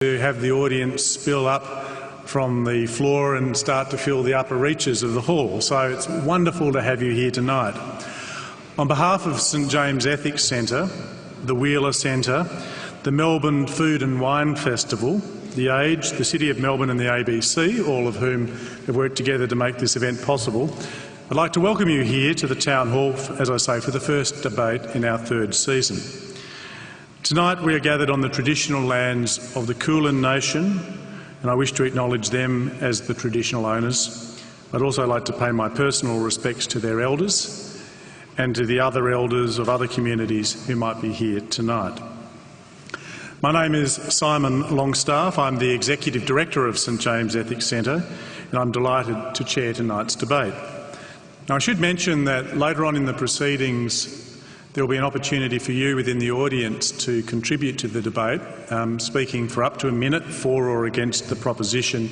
to have the audience spill up from the floor and start to fill the upper reaches of the hall. So it's wonderful to have you here tonight. On behalf of St James Ethics Centre, the Wheeler Centre, the Melbourne Food and Wine Festival, The Age, the City of Melbourne and the ABC, all of whom have worked together to make this event possible, I'd like to welcome you here to the Town Hall, as I say, for the first debate in our third season. Tonight we are gathered on the traditional lands of the Kulin Nation, and I wish to acknowledge them as the traditional owners. I'd also like to pay my personal respects to their elders and to the other elders of other communities who might be here tonight. My name is Simon Longstaff. I'm the Executive Director of St James Ethics Centre, and I'm delighted to chair tonight's debate. Now, I should mention that later on in the proceedings there will be an opportunity for you within the audience to contribute to the debate, speaking for up to a minute for or against the proposition,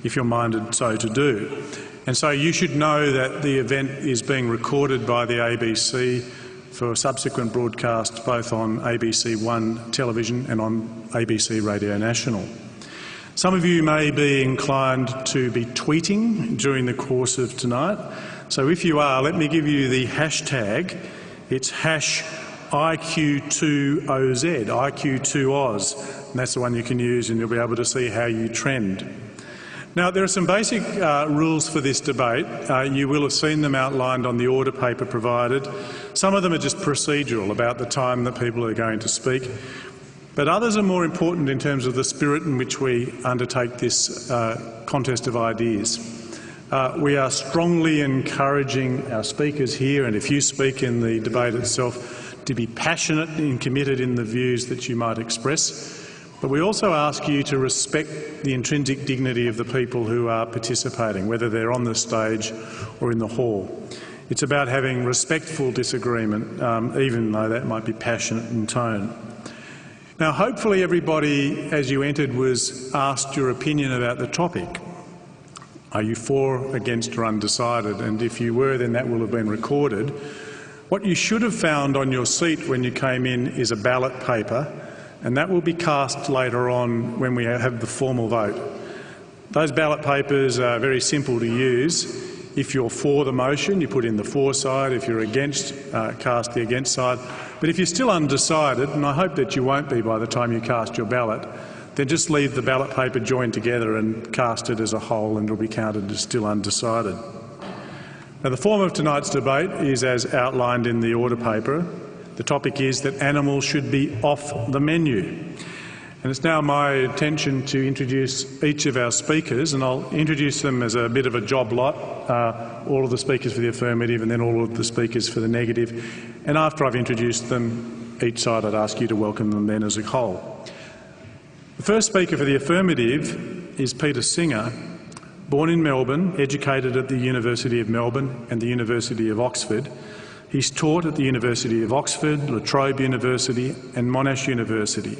if you're minded so to do. And so you should know that the event is being recorded by the ABC for subsequent broadcast both on ABC One television and on ABC Radio National. Some of you may be inclined to be tweeting during the course of tonight. So if you are, let me give you the hashtag. It's #IQ2OZ, IQ2Oz, and that's the one you can use and you'll be able to see how you trend. Now, there are some basic rules for this debate. You will have seen them outlined on the order paper provided. Some of them are just procedural about the time that people are going to speak, but others are more important in terms of the spirit in which we undertake this contest of ideas. We are strongly encouraging our speakers here, and if you speak in the debate itself, to be passionate and committed in the views that you might express. But we also ask you to respect the intrinsic dignity of the people who are participating, whether they're on the stage or in the hall. It's about having respectful disagreement, even though that might be passionate in tone. Now, hopefully everybody, as you entered, was asked your opinion about the topic. Are you for, against or undecided? And if you were, then that will have been recorded. What you should have found on your seat when you came in is a ballot paper, and that will be cast later on when we have the formal vote. Those ballot papers are very simple to use. If you're for the motion, you put in the for side. If you're against, cast the against side. But if you're still undecided, and I hope that you won't be by the time you cast your ballot, then just leave the ballot paper joined together and cast it as a whole, and it will be counted as still undecided. Now, the form of tonight's debate is as outlined in the order paper. The topic is that animals should be off the menu. And it's now my intention to introduce each of our speakers, and I'll introduce them as a bit of a job lot, all of the speakers for the affirmative and then all of the speakers for the negative. And after I've introduced them, each side, I'd ask you to welcome them then as a whole. The first speaker for the affirmative is Peter Singe. Born in Melbourne, educated at the University of Melbourne and the University of Oxford. He's taught at the University of Oxford, La Trobe University and Monash University.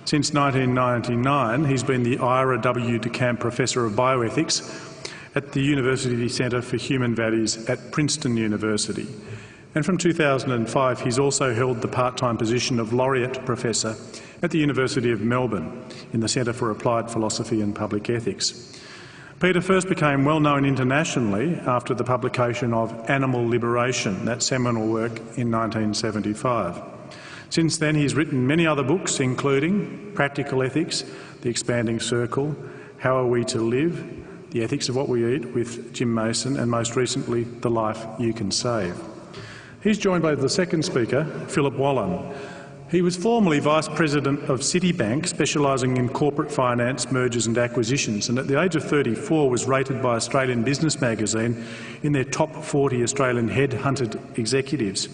Since 1999, he's been the Ira W. DeCamp Professor of Bioethics at the University Centre for Human Values at Princeton University. And from 2005, he's also held the part-time position of Laureate Professor at the University of Melbourne in the Centre for Applied Philosophy and Public Ethics. Peter first became well known internationally after the publication of Animal Liberation, that seminal work in 1975. Since then he's written many other books, including Practical Ethics, The Expanding Circle, How Are We to Live, The Ethics of What We Eat with Jim Mason, and most recently, The Life You Can Save. He's joined by the second speaker, Philip Wallen. He was formerly Vice President of Citibank, specialising in corporate finance, mergers and acquisitions, and at the age of 34 was rated by Australian Business Magazine in their top 40 Australian headhunted executives.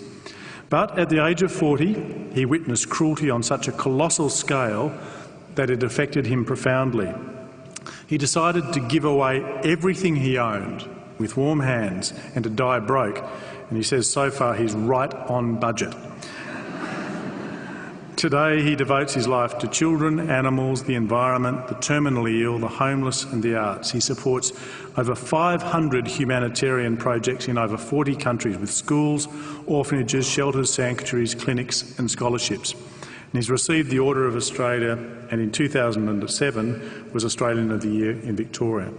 But at the age of 40, he witnessed cruelty on such a colossal scale that it affected him profoundly. He decided to give away everything he owned with warm hands and to die broke, and he says so far he's right on budget. Today he devotes his life to children, animals, the environment, the terminally ill, the homeless and the arts. He supports over 500 humanitarian projects in over 40 countries with schools, orphanages, shelters, sanctuaries, clinics and scholarships. And he's received the Order of Australia and in 2007 was Australian of the Year in Victoria.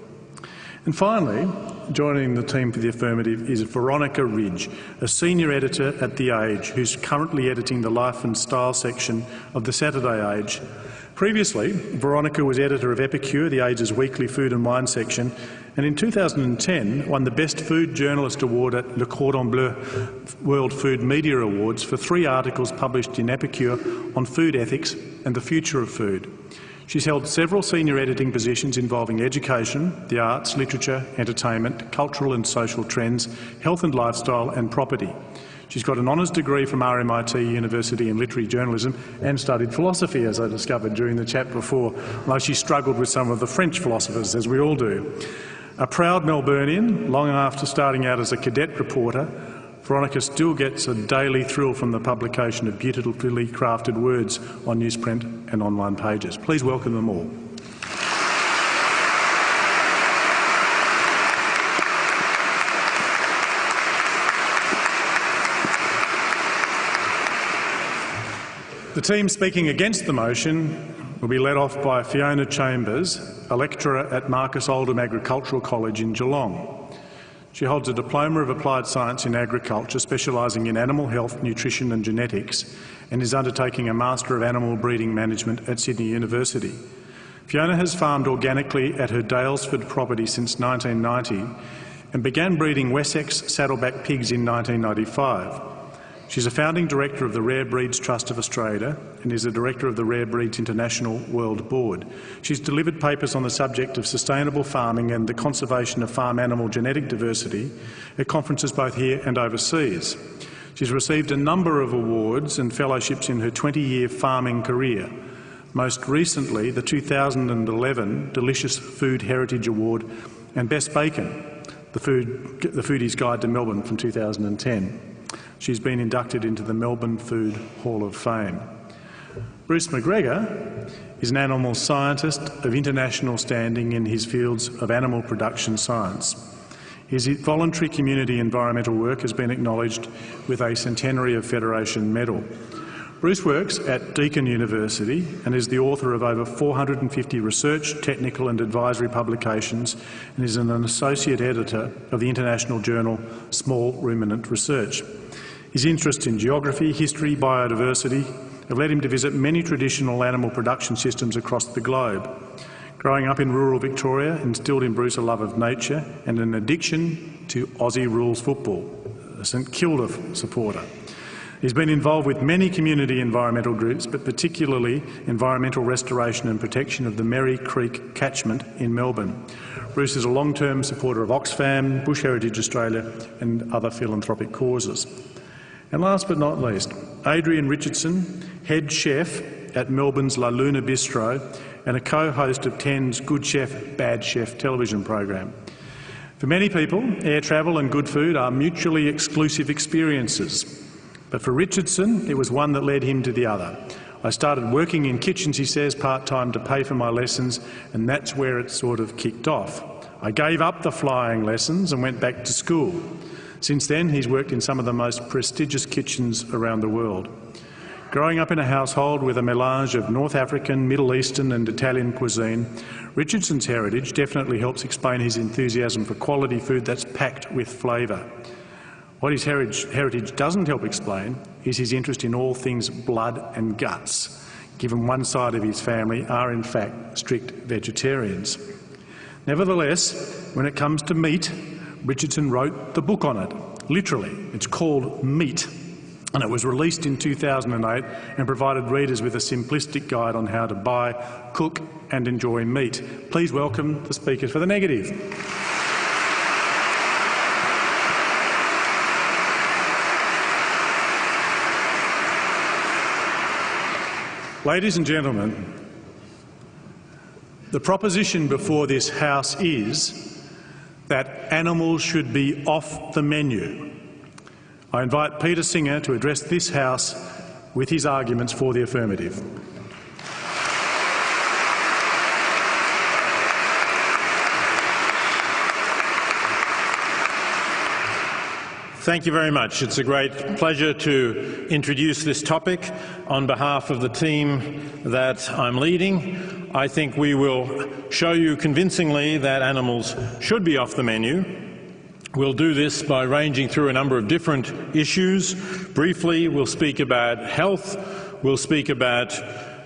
And finally, joining the team for the affirmative is Veronica Ridge, a senior editor at The Age, who's currently editing the Life and Style section of the Saturday Age. Previously, Veronica was editor of Epicure, The Age's weekly food and wine section, and in 2010 won the Best Food Journalist Award at Le Cordon Bleu World Food Media Awards for 3 articles published in Epicure on food ethics and the future of food. She's held several senior editing positions involving education, the arts, literature, entertainment, cultural and social trends, health and lifestyle and property. She's got an honours degree from RMIT University in literary journalism and studied philosophy, as I discovered during the chat before, although she struggled with some of the French philosophers, as we all do. A proud Melburnian, long after starting out as a cadet reporter, Veronica still gets a daily thrill from the publication of beautifully crafted words on newsprint and online pages. Please welcome them all. The team speaking against the motion will be led off by Fiona Chambers, a lecturer at Marcus Oldham Agricultural College in Geelong. She holds a Diploma of Applied Science in Agriculture, specialising in animal health, nutrition and genetics, and is undertaking a Master of Animal Breeding Management at Sydney University. Fiona has farmed organically at her Dalesford property since 1990 and began breeding Wessex saddleback pigs in 1995. She's a founding director of the Rare Breeds Trust of Australia and is a director of the Rare Breeds International World Board. She's delivered papers on the subject of sustainable farming and the conservation of farm animal genetic diversity at conferences both here and overseas. She's received a number of awards and fellowships in her 20-year farming career, most recently the 2011 Delicious Food Heritage Award and Best Bacon, the Foodie's Guide to Melbourne from 2010. She's been inducted into the Melbourne Food Hall of Fame. Bruce McGregor is an animal scientist of international standing in his fields of animal production science. His voluntary community environmental work has been acknowledged with a Centenary of Federation medal. Bruce works at Deakin University and is the author of over 450 research, technical and advisory publications and is an associate editor of the international journal Small Ruminant Research. His interests in geography, history, biodiversity have led him to visit many traditional animal production systems across the globe. Growing up in rural Victoria instilled in Bruce a love of nature and an addiction to Aussie rules football, a St Kilda supporter. He's been involved with many community environmental groups, but particularly environmental restoration and protection of the Merri Creek catchment in Melbourne. Bruce is a long-term supporter of Oxfam, Bush Heritage Australia and other philanthropic causes. And last but not least, Adrian Richardson, head chef at Melbourne's La Luna Bistro and a co-host of 10's Good Chef, Bad Chef television program. For many people, air travel and good food are mutually exclusive experiences. But for Richardson, it was one that led him to the other. I started working in kitchens, he says, part-time to pay for my lessons, and that's where it sort of kicked off. I gave up the flying lessons and went back to school. Since then, he's worked in some of the most prestigious kitchens around the world. Growing up in a household with a melange of North African, Middle Eastern and Italian cuisine, Richardson's heritage definitely helps explain his enthusiasm for quality food that's packed with flavour. What his heritage doesn't help explain is his interest in all things blood and guts, given one side of his family are in fact strict vegetarians. Nevertheless, when it comes to meat, Richardson wrote the book on it. Literally, it's called Meat, and it was released in 2008 and provided readers with a simplistic guide on how to buy, cook and enjoy meat. Please welcome the speakers for the negative. Ladies and gentlemen, the proposition before this House is that animals should be off the menu. I invite Peter Singe to address this House with his arguments for the affirmative. Thank you very much. It's a great pleasure to introduce this topic on behalf of the team that I'm leading. I think we will show you convincingly that animals should be off the menu. We'll do this by ranging through a number of different issues. Briefly, we'll speak about health. We'll speak about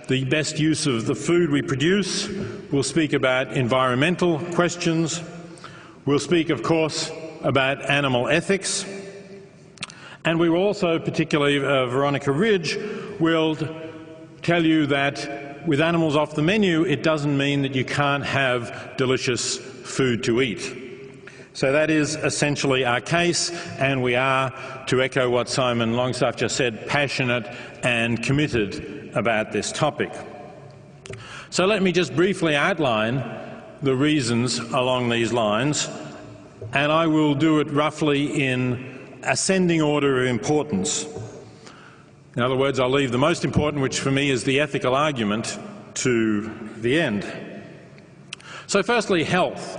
the best use of the food we produce. We'll speak about environmental questions. We'll speak, of course, about animal ethics. And we will also, particularly Veronica Ridge, will tell you that with animals off the menu, it doesn't mean that you can't have delicious food to eat. So that is essentially our case, and we are, to echo what Simon Longstaff just said, passionate and committed about this topic. So let me just briefly outline the reasons along these lines, and I will do it roughly in ascending order of importance. In other words, I'll leave the most important, which for me is the ethical argument, to the end. So firstly, health.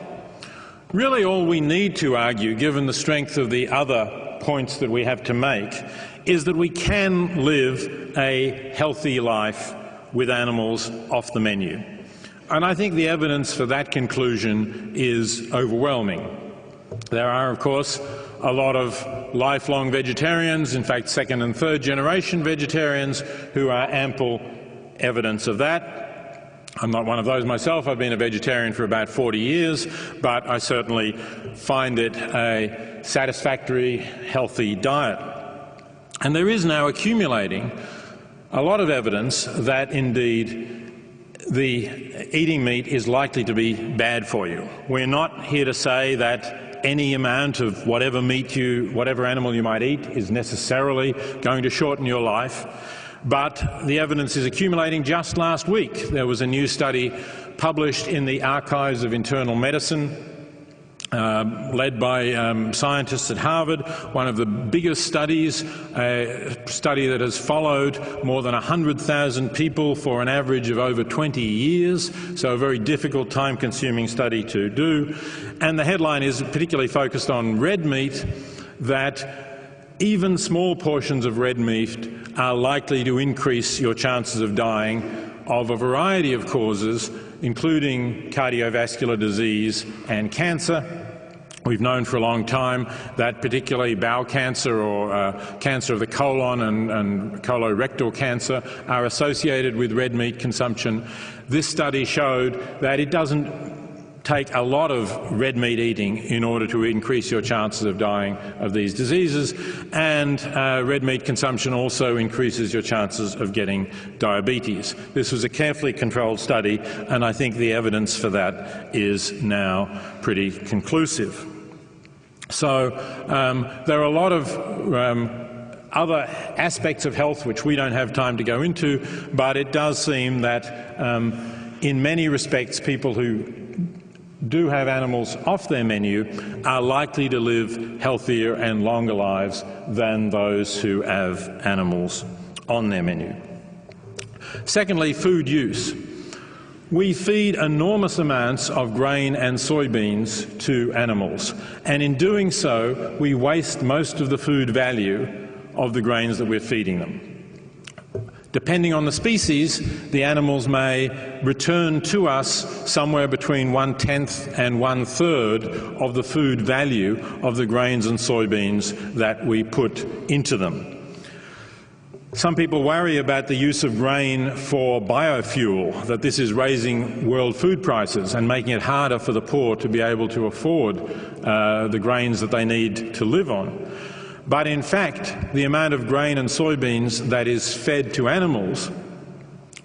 Really all we need to argue, given the strength of the other points that we have to make, is that we can live a healthy life with animals off the menu. And I think the evidence for that conclusion is overwhelming. There are, of course, a lot of lifelong vegetarians, in fact second and third generation vegetarians, who are ample evidence of that. I'm not one of those myself. I've been a vegetarian for about 40 years, but I certainly find it a satisfactory, healthy diet. And there is now accumulating a lot of evidence that indeed the eating meat is likely to be bad for you. We're not here to say that any amount of whatever animal you might eat is necessarily going to shorten your life, but the evidence is accumulating. Just last week there was a new study published in the Archives of Internal Medicine, led by scientists at Harvard, one of the biggest studies, a study that has followed more than 100,000 people for an average of over 20 years, so a very difficult, time-consuming study to do. And the headline is particularly focused on red meat, that even small portions of red meat are likely to increase your chances of dying of a variety of causes, including cardiovascular disease and cancer. We've known for a long time that particularly bowel cancer or cancer of the colon and colorectal cancer are associated with red meat consumption. This study showed that it doesn't take a lot of red meat eating in order to increase your chances of dying of these diseases, and red meat consumption also increases your chances of getting diabetes. This was a carefully controlled study, and I think the evidence for that is now pretty conclusive. So there are a lot of other aspects of health which we don't have time to go into, but it does seem that in many respects people who do have animals off their menu are likely to live healthier and longer lives than those who have animals on their menu. Secondly, food use. We feed enormous amounts of grain and soybeans to animals, and in doing so we waste most of the food value of the grains that we're feeding them. Depending on the species, the animals may return to us somewhere between 1/10 and 1/3 of the food value of the grains and soybeans that we put into them. Some people worry about the use of grain for biofuel, that this is raising world food prices and making it harder for the poor to be able to afford the grains that they need to live on. But in fact, the amount of grain and soybeans that is fed to animals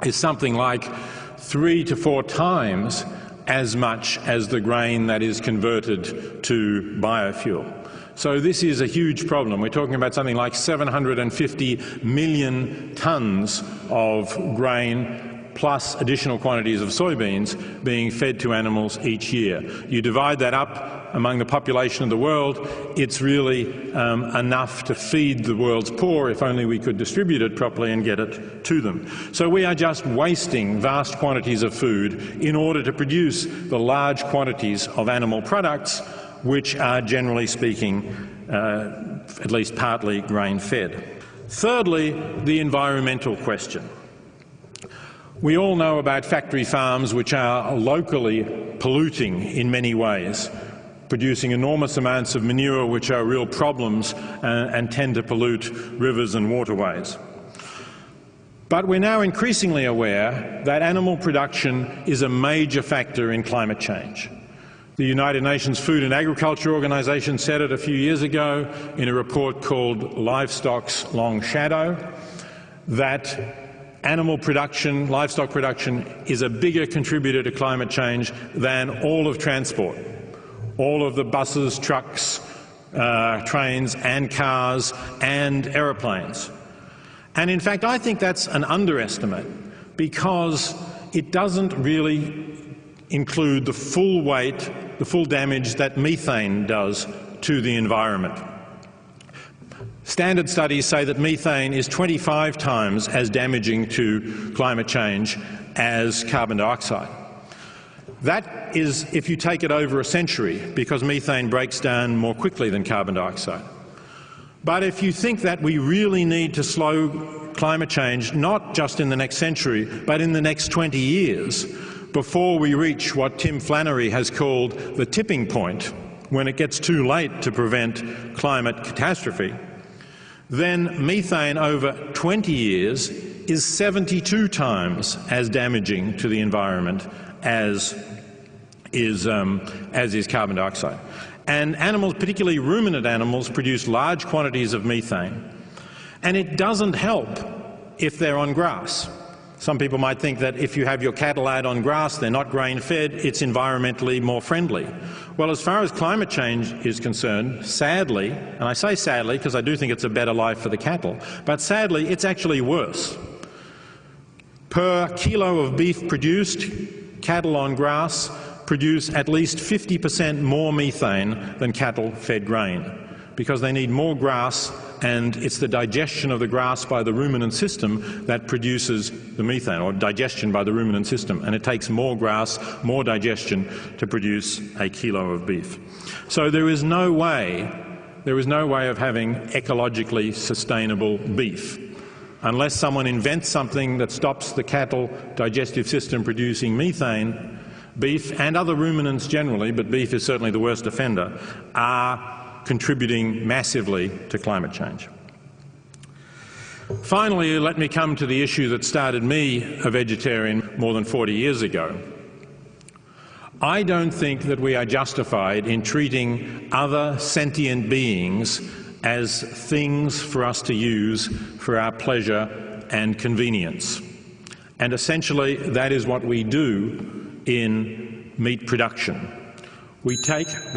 is something like 3 to 4 times as much as the grain that is converted to biofuel. So this is a huge problem. We're talking about something like 750 million tonnes of grain plus additional quantities of soybeans being fed to animals each year. You divide that up among the population of the world, it's really enough to feed the world's poor if only we could distribute it properly and get it to them. So we are just wasting vast quantities of food in order to produce the large quantities of animal products which are, generally speaking, at least partly grain-fed. Thirdly, the environmental question. We all know about factory farms which are locally polluting in many ways, producing enormous amounts of manure which are real problems and tend to pollute rivers and waterways. But we're now increasingly aware that animal production is a major factor in climate change. The United Nations Food and Agriculture Organization said it a few years ago in a report called Livestock's Long Shadow, that livestock production is a bigger contributor to climate change than all of transport. All of the buses, trucks, trains and cars and aeroplanes. And in fact, I think that's an underestimate because it doesn't really include the full weight, the full damage that methane does to the environment. Standard studies say that methane is 25 times as damaging to climate change as carbon dioxide. That is if you take it over a century, because methane breaks down more quickly than carbon dioxide. But if you think that we really need to slow climate change, not just in the next century, but in the next 20 years, before we reach what Tim Flannery has called the tipping point, when it gets too late to prevent climate catastrophe, then methane over 20 years is 72 times as damaging to the environment as is carbon dioxide. And animals, particularly ruminant animals, produce large quantities of methane. And it doesn't help if they're on grass. Some people might think that if you have your cattle out on grass, they're not grain-fed, it's environmentally more friendly. Well, as far as climate change is concerned, sadly, and I say sadly because I do think it's a better life for the cattle, but sadly it's actually worse. Per kilo of beef produced, cattle on grass produce at least 50% more methane than cattle fed grain, because they need more grass, and it's the digestion of the grass by the ruminant system that produces the methane, or digestion by the ruminant system, and it takes more grass, more digestion to produce a kilo of beef. So there is no way of having ecologically sustainable beef unless someone invents something that stops the cattle digestive system producing methane. Beef and other ruminants generally, but beef is certainly the worst offender, are contributing massively to climate change. Finally, let me come to the issue that started me a vegetarian more than 40 years ago. I don't think that we are justified in treating other sentient beings as things for us to use for our pleasure and convenience. And essentially, that is what we do in meat production. We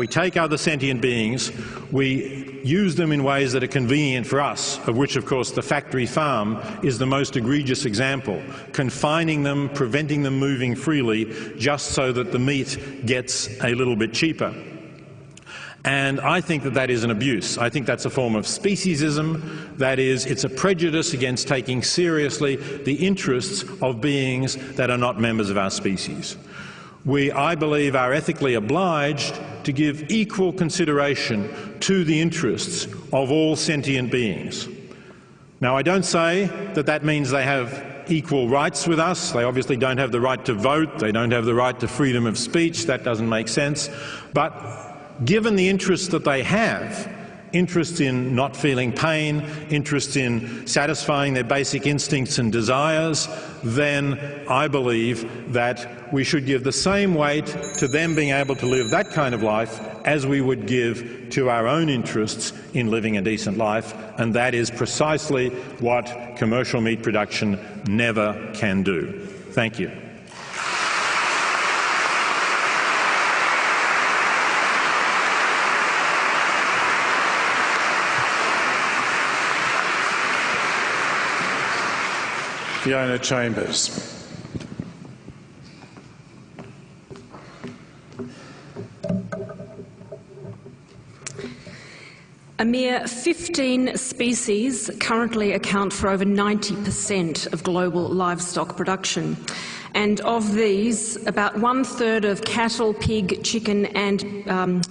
take other sentient beings, we use them in ways that are convenient for us, of which, of course, the factory farm is the most egregious example, confining them, preventing them moving freely, just so that the meat gets a little bit cheaper. And I think that that is an abuse. I think that's a form of speciesism. That is, it's a prejudice against taking seriously the interests of beings that are not members of our species. We, I believe, are ethically obliged to give equal consideration to the interests of all sentient beings. Now, I don't say that that means they have equal rights with us. They obviously don't have the right to vote. They don't have the right to freedom of speech. That doesn't make sense. But given the interests that they have, interests in not feeling pain, interests in satisfying their basic instincts and desires, then I believe that we should give the same weight to them being able to live that kind of life as we would give to our own interests in living a decent life, and that is precisely what commercial meat production never can do. Thank you. Fiona Chambers. A mere 15 species currently account for over 90% of global livestock production. And of these, about 1/3 of cattle, pig, chicken and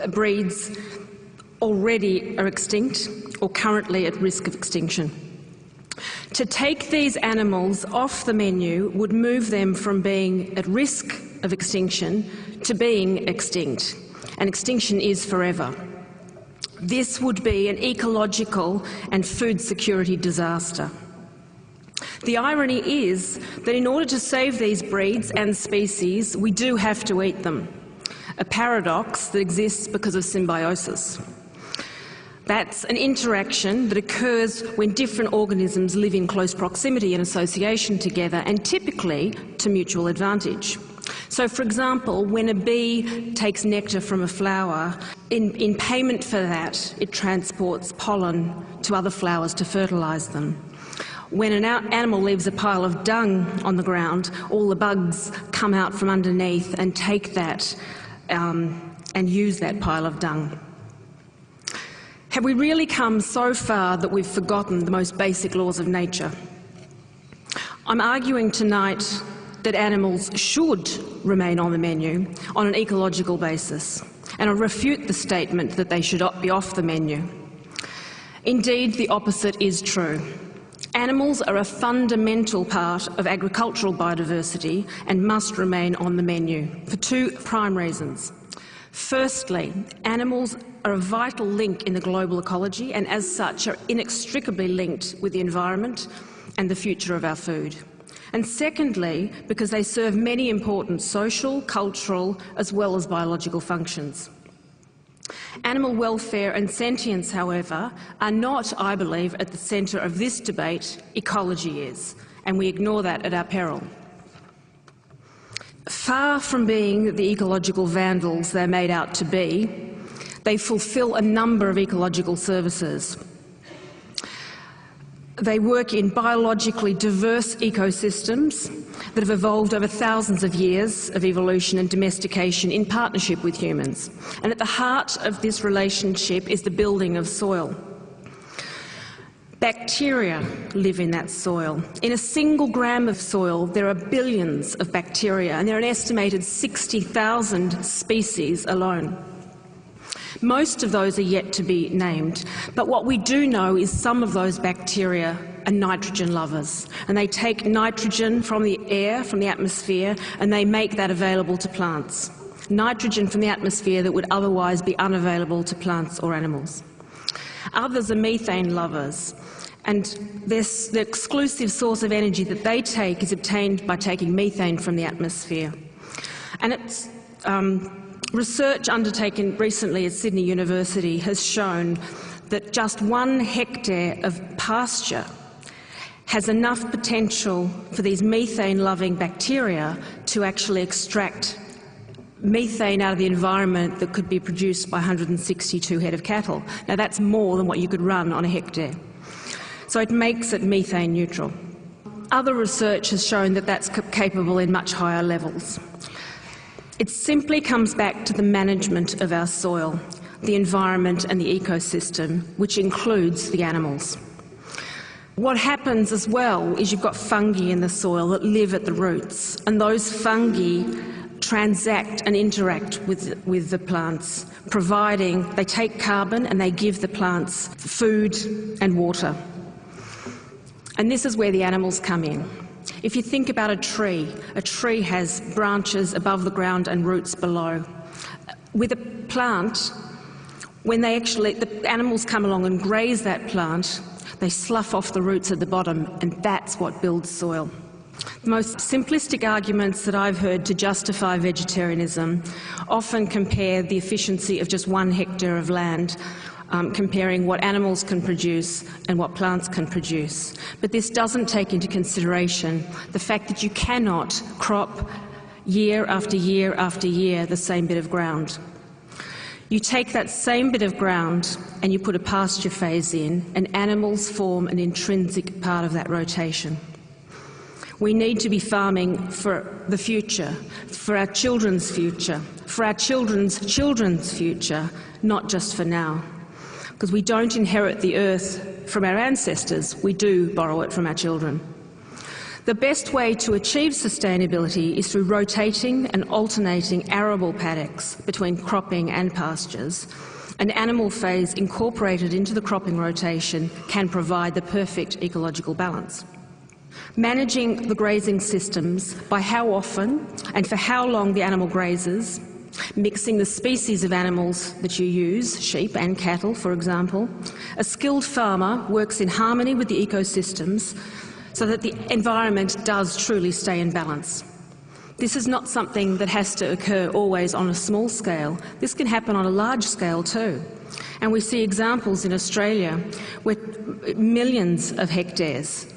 breeds already are extinct or currently at risk of extinction. To take these animals off the menu would move them from being at risk of extinction to being extinct, and extinction is forever. This would be an ecological and food security disaster. The irony is that in order to save these breeds and species, we do have to eat them, a paradox that exists because of symbiosis. That's an interaction that occurs when different organisms live in close proximity and association together, and typically to mutual advantage. So, for example, when a bee takes nectar from a flower, in payment for that, it transports pollen to other flowers to fertilise them. When an animal leaves a pile of dung on the ground, all the bugs come out from underneath and take that and use that pile of dung. Have we really come so far that we've forgotten the most basic laws of nature? I'm arguing tonight that animals should remain on the menu on an ecological basis, and I refute the statement that they should be off the menu. Indeed, the opposite is true. Animals are a fundamental part of agricultural biodiversity and must remain on the menu for two prime reasons. Firstly, animals are a vital link in the global ecology and as such are inextricably linked with the environment and the future of our food. And secondly, because they serve many important social, cultural, as well as biological functions. Animal welfare and sentience, however, are not, I believe, at the centre of this debate. Ecology is, and we ignore that at our peril. Far from being the ecological vandals they're made out to be, they fulfil a number of ecological services. They work in biologically diverse ecosystems that have evolved over thousands of years of evolution and domestication in partnership with humans. And at the heart of this relationship is the building of soil. Bacteria live in that soil. In a single gram of soil, there are billions of bacteria, and there are an estimated 60,000 species alone. Most of those are yet to be named, but what we do know is some of those bacteria are nitrogen lovers, and they take nitrogen from the air, from the atmosphere, and they make that available to plants. Nitrogen from the atmosphere that would otherwise be unavailable to plants or animals. Others are methane lovers, and the exclusive source of energy that they take is obtained by taking methane from the atmosphere. And it's research undertaken recently at Sydney University has shown that just 1 hectare of pasture has enough potential for these methane-loving bacteria to actually extract methane out of the environment that could be produced by 162 head of cattle. Now that's more than what you could run on a hectare. So it makes it methane neutral. Other research has shown that that's capable in much higher levels. It simply comes back to the management of our soil, the environment and the ecosystem, which includes the animals. What happens as well is you've got fungi in the soil that live at the roots, and those fungi transact and interact with the plants, providing they take carbon and they give the plants food and water. And this is where the animals come in. If you think about a tree has branches above the ground and roots below. With a plant, when the animals come along and graze that plant, they slough off the roots at the bottom, and that's what builds soil. The most simplistic arguments that I've heard to justify vegetarianism often compare the efficiency of just 1 hectare of land, comparing what animals can produce and what plants can produce. But this doesn't take into consideration the fact that you cannot crop year after year after year the same bit of ground. You take that same bit of ground and you put a pasture phase in, and animals form an intrinsic part of that rotation. We need to be farming for the future, for our children's future, for our children's children's future, not just for now. Because we don't inherit the earth from our ancestors, we do borrow it from our children. The best way to achieve sustainability is through rotating and alternating arable paddocks between cropping and pastures, An animal phase incorporated into the cropping rotation can provide the perfect ecological balance. Managing the grazing systems by how often and for how long the animal grazes, mixing the species of animals that you use, sheep and cattle, for example. A skilled farmer works in harmony with the ecosystems so that the environment does truly stay in balance. This is not something that has to occur always on a small scale. This can happen on a large scale too. And we see examples in Australia where millions of hectares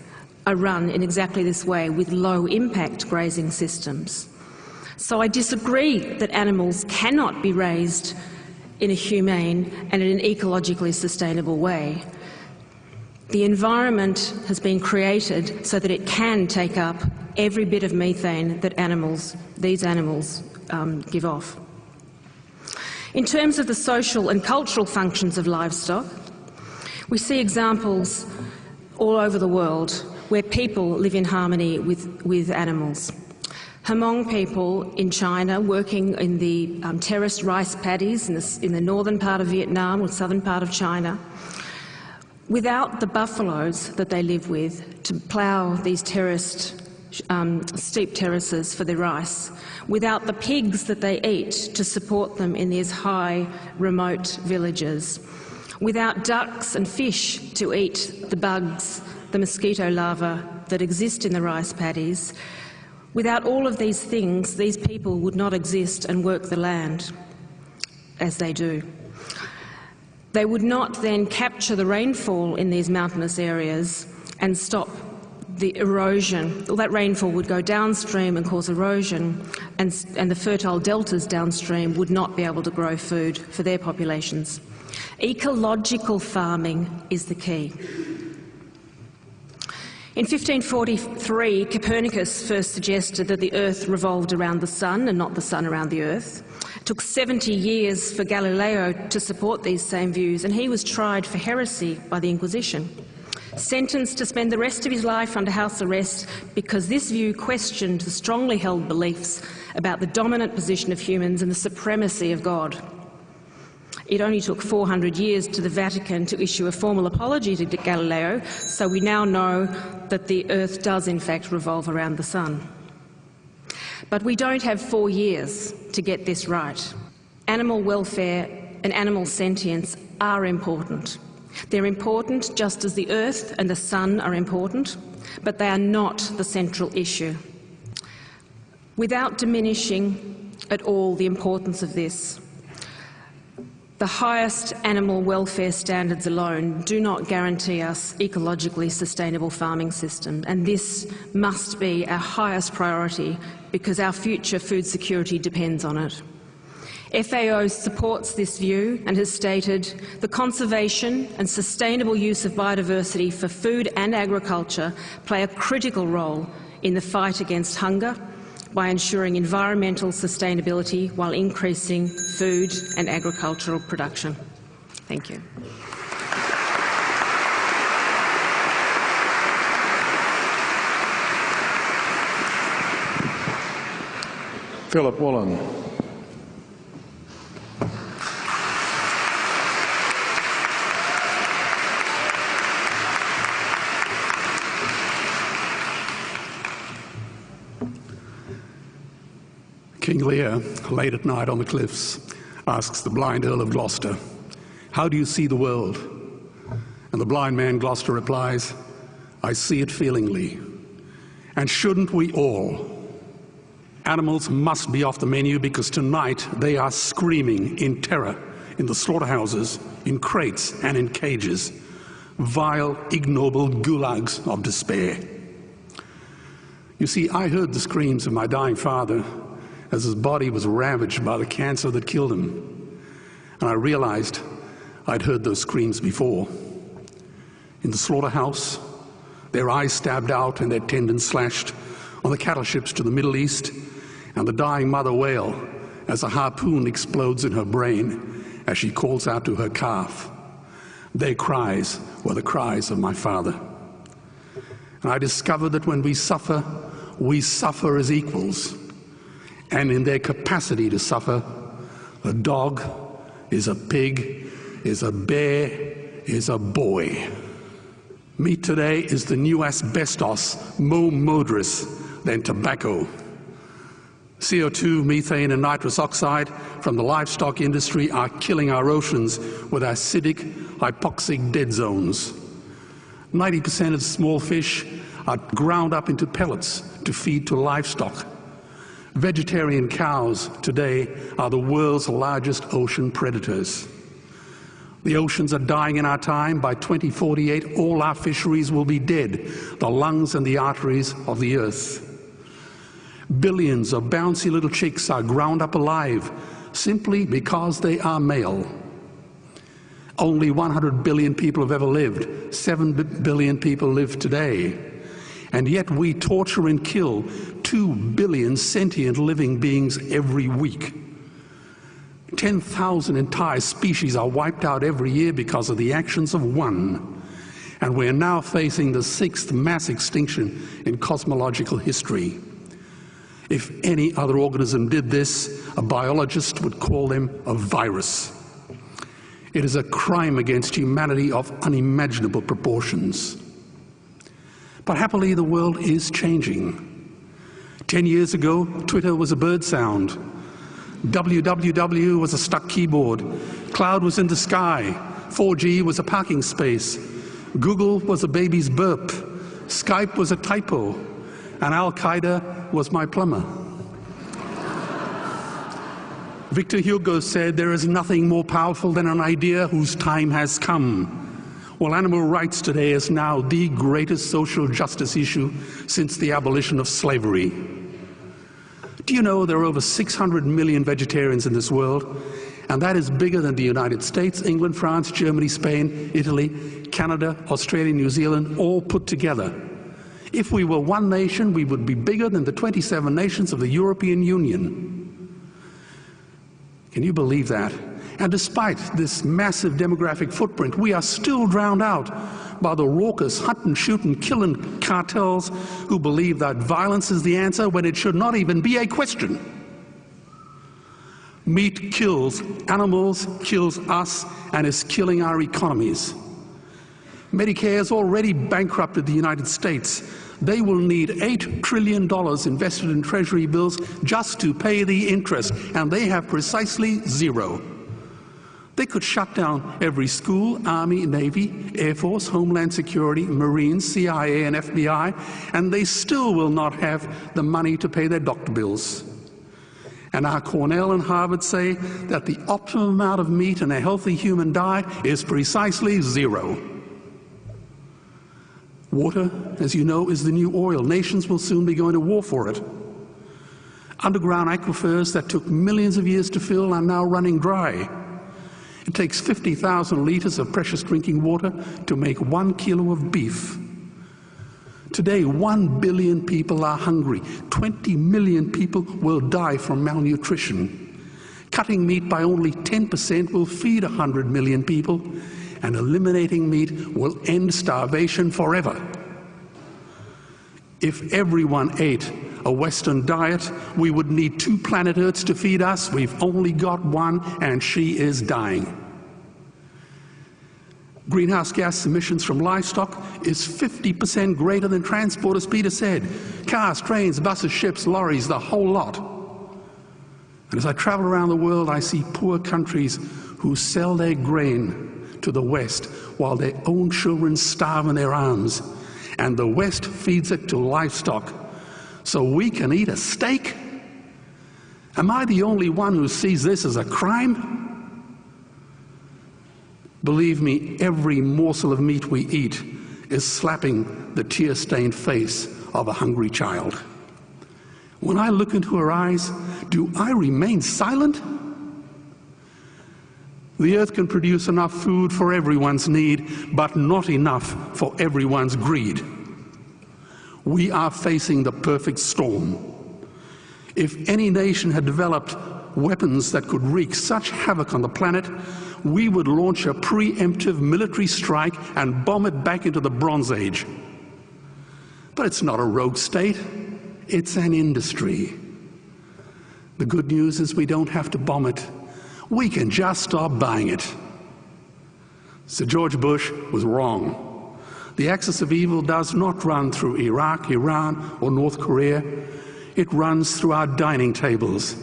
are run in exactly this way with low-impact grazing systems. So I disagree that animals cannot be raised in a humane and in an ecologically sustainable way. The environment has been created so that it can take up every bit of methane that these animals give off. In terms of the social and cultural functions of livestock, we see examples all over the world where people live in harmony with animals. Hmong people in China working in the terraced rice paddies in the northern part of Vietnam or southern part of China, without the buffaloes that they live with to plough these terraced steep terraces for their rice, without the pigs that they eat to support them in these high, remote villages, without ducks and fish to eat the bugs, the mosquito larvae that exist in the rice paddies, without all of these things, these people would not exist and work the land as they do. They would not then capture the rainfall in these mountainous areas and stop the erosion. Well, that rainfall would go downstream and cause erosion, and the fertile deltas downstream would not be able to grow food for their populations. Ecological farming is the key. In 1543, Copernicus first suggested that the Earth revolved around the Sun and not the Sun around the Earth. It took 70 years for Galileo to support these same views, and he was tried for heresy by the Inquisition, sentenced to spend the rest of his life under house arrest because this view questioned the strongly held beliefs about the dominant position of humans and the supremacy of God. It only took 400 years to the Vatican to issue a formal apology to Galileo, so we now know that the Earth does in fact revolve around the Sun. But we don't have 4 years to get this right. Animal welfare and animal sentience are important. They're important just as the Earth and the Sun are important, but they are not the central issue. Without diminishing at all the importance of this, the highest animal welfare standards alone do not guarantee us ecologically sustainable farming systems, and this must be our highest priority because our future food security depends on it. FAO supports this view and has stated the conservation and sustainable use of biodiversity for food and agriculture play a critical role in the fight against hunger by ensuring environmental sustainability while increasing food and agricultural production. Thank you. Philip Woolen. King Lear, late at night on the cliffs, asks the blind Earl of Gloucester, "How do you see the world?" And the blind man Gloucester replies, "I see it feelingly. And shouldn't we all? Animals must be off the menu because tonight they are screaming in terror in the slaughterhouses, in crates and in cages, vile, ignoble gulags of despair." You see, I heard the screams of my dying father as his body was ravaged by the cancer that killed him. And I realized I'd heard those screams before. In the slaughterhouse, their eyes stabbed out and their tendons slashed, on the cattle ships to the Middle East, and the dying mother wail as a harpoon explodes in her brain as she calls out to her calf. Their cries were the cries of my father. And I discovered that when we suffer as equals. And in their capacity to suffer, a dog is a pig is a bear is a boy. Meat today is the new asbestos, more murderous than tobacco. CO2, methane and nitrous oxide from the livestock industry are killing our oceans with acidic, hypoxic dead zones. 90% of small fish are ground up into pellets to feed to livestock. Vegetarian cows today are the world's largest ocean predators. The oceans are dying in our time. By 2048, all our fisheries will be dead, the lungs and the arteries of the earth. Billions of bouncy little chicks are ground up alive simply because they are male. Only 100 billion people have ever lived. 7 billion people live today. And yet we torture and kill 2 billion sentient living beings every week. 10,000 entire species are wiped out every year because of the actions of one. And we're now facing the 6th mass extinction in cosmological history. If any other organism did this, a biologist would call them a virus. It is a crime against humanity of unimaginable proportions. But happily, the world is changing. 10 years ago, Twitter was a bird sound. www was a stuck keyboard. Cloud was in the sky. 4G was a parking space. Google was a baby's burp. Skype was a typo. And Al-Qaeda was my plumber. Victor Hugo said, "There is nothing more powerful than an idea whose time has come." Well, animal rights today is now the greatest social justice issue since the abolition of slavery. Do you know there are over 600 million vegetarians in this world? And that is bigger than the United States, England, France, Germany, Spain, Italy, Canada, Australia, New Zealand, all put together. If we were one nation, we would be bigger than the 27 nations of the European Union. Can you believe that? And despite this massive demographic footprint, we are still drowned out by the raucous hunt and shoot and killing cartels who believe that violence is the answer when it should not even be a question. Meat kills animals, kills us, and is killing our economies. Medicare has already bankrupted the United States. They will need $8 trillion invested in Treasury bills just to pay the interest, and they have precisely zero. They could shut down every school, Army, Navy, Air Force, Homeland Security, Marines, CIA, and FBI, and they still will not have the money to pay their doctor bills. And our Cornell and Harvard say that the optimum amount of meat in a healthy human diet is precisely zero. Water, as you know, is the new oil. Nations will soon be going to war for it. Underground aquifers that took millions of years to fill are now running dry. It takes 50,000 liters of precious drinking water to make 1 kilo of beef. Today, 1 billion people are hungry. 20 million people will die from malnutrition. Cutting meat by only 10% will feed 100 million people, and eliminating meat will end starvation forever. If everyone ate a Western diet, we would need 2 planet Earths to feed us. We've only got one, and she is dying. Greenhouse gas emissions from livestock is 50% greater than transport, as Peter said. Cars, trains, buses, ships, lorries, the whole lot. And as I travel around the world, I see poor countries who sell their grain to the West while their own children starve in their arms. And the West feeds it to livestock so we can eat a steak? Am I the only one who sees this as a crime? Believe me, every morsel of meat we eat is slapping the tear-stained face of a hungry child. When I look into her eyes, do I remain silent? The earth can produce enough food for everyone's need, but not enough for everyone's greed. We are facing the perfect storm. If any nation had developed weapons that could wreak such havoc on the planet, we would launch a preemptive military strike and bomb it back into the Bronze Age. But it's not a rogue state, it's an industry. The good news is we don't have to bomb it. We can just stop buying it. Sir George Bush was wrong. The axis of evil does not run through Iraq, Iran, or North Korea. It runs through our dining tables.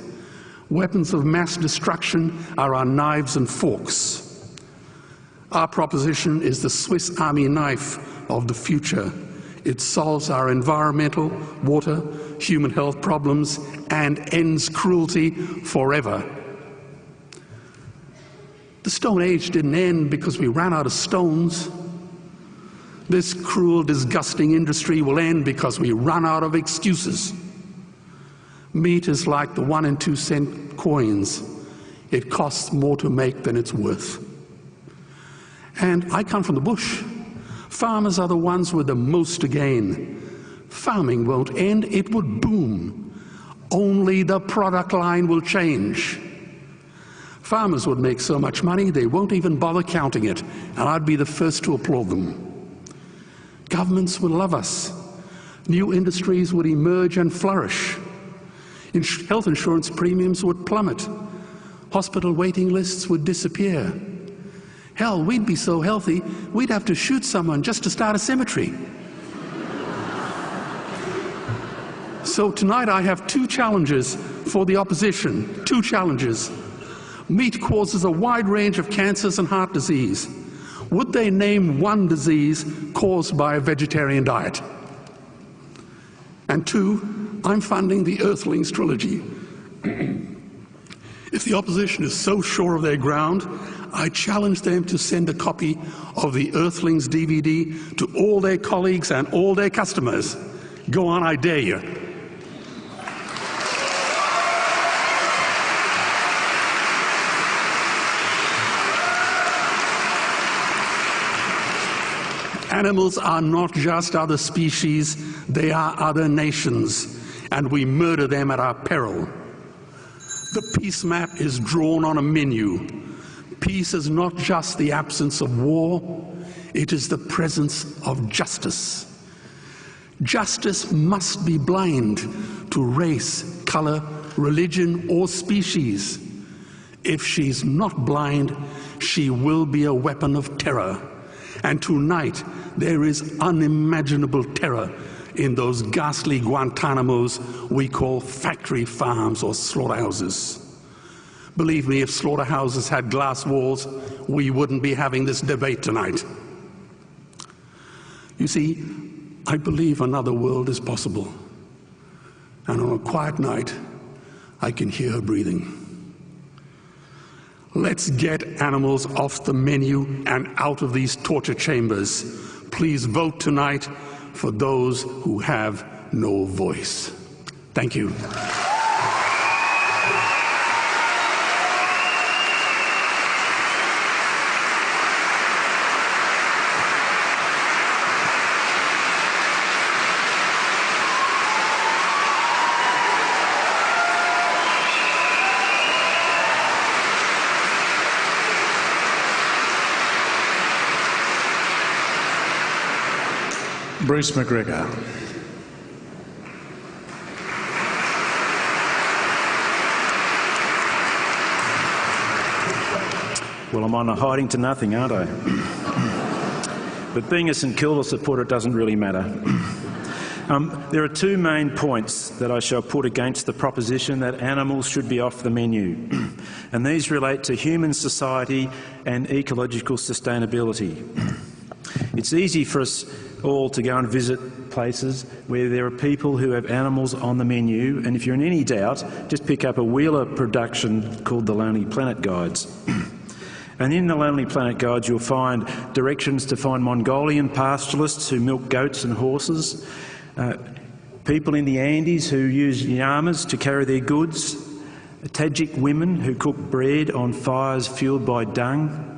Weapons of mass destruction are our knives and forks. Our proposition is the Swiss Army knife of the future. It solves our environmental, water, human health problems and ends cruelty forever. The Stone Age didn't end because we ran out of stones. This cruel, disgusting industry will end because we run out of excuses. Meat is like the 1 and 2 cent coins. It costs more to make than it's worth. And I come from the bush. Farmers are the ones with the most to gain. Farming won't end, it would boom. Only the product line will change. Farmers would make so much money they won't even bother counting it, and I'd be the first to applaud them. Governments would love us. New industries would emerge and flourish. Health insurance premiums would plummet. Hospital waiting lists would disappear. Hell, we'd be so healthy, we'd have to shoot someone just to start a cemetery. So tonight I have 2 challenges for the opposition. 2 challenges. Meat causes a wide range of cancers and heart disease. Would they name one disease caused by a vegetarian diet? And 2, I'm funding the Earthlings trilogy. If the opposition is so sure of their ground, I challenge them to send a copy of the Earthlings DVD to all their colleagues and all their customers. Go on, I dare you. Animals are not just other species, they are other nations, and we murder them at our peril. The peace map is drawn on a menu. Peace is not just the absence of war, it is the presence of justice. Justice must be blind to race, color, religion, or species. If she's not blind, she will be a weapon of terror. And tonight, there is unimaginable terror in those ghastly Guantanamos we call factory farms or slaughterhouses. Believe me, if slaughterhouses had glass walls, we wouldn't be having this debate tonight. You see, I believe another world is possible. And on a quiet night, I can hear her breathing. Let's get animals off the menu and out of these torture chambers. Please vote tonight for those who have no voice. Thank you. Bruce McGregor. Well, I'm on a hiding to nothing, aren't I? But being a St Kilda supporter doesn't really matter. There are 2 main points that I shall put against the proposition that animals should be off the menu. And these relate to human society and ecological sustainability. It's easy for us all to go and visit places where there are people who have animals on the menu, and if you're in any doubt, just pick up a Wheeler production called the Lonely Planet Guides. And in the Lonely Planet Guides you'll find directions to find Mongolian pastoralists who milk goats and horses, people in the Andes who use llamas to carry their goods, Tajik women who cook bread on fires fuelled by dung,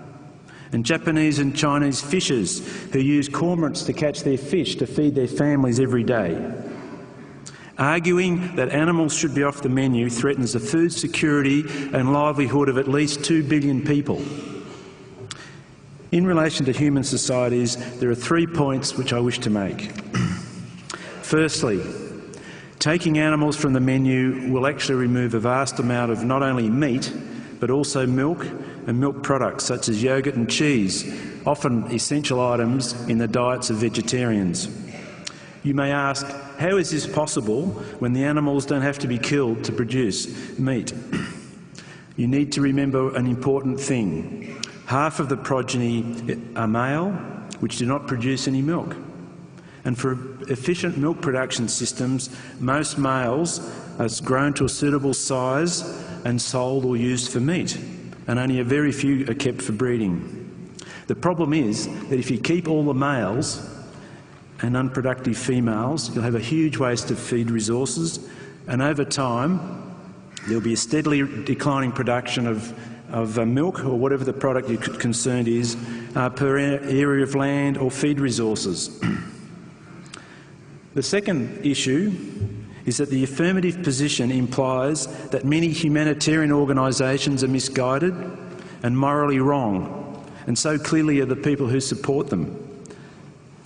and Japanese and Chinese fishers who use cormorants to catch their fish to feed their families every day. Arguing that animals should be off the menu threatens the food security and livelihood of at least 2 billion people. In relation to human societies, there are 3 points which I wish to make. Firstly, taking animals from the menu will actually remove a vast amount of not only meat, but also milk and milk products such as yogurt and cheese, often essential items in the diets of vegetarians. You may ask, how is this possible when the animals don't have to be killed to produce meat? You need to remember an important thing. Half of the progeny are male, which do not produce any milk. And for efficient milk production systems, most males are grown to a suitable size and sold or used for meat, and only a very few are kept for breeding. The problem is that if you keep all the males and unproductive females, you'll have a huge waste of feed resources, and over time there'll be a steadily declining production of milk or whatever the product you're concerned is per area of land or feed resources. The second issue is that the affirmative position implies that many humanitarian organisations are misguided and morally wrong, and so clearly are the people who support them.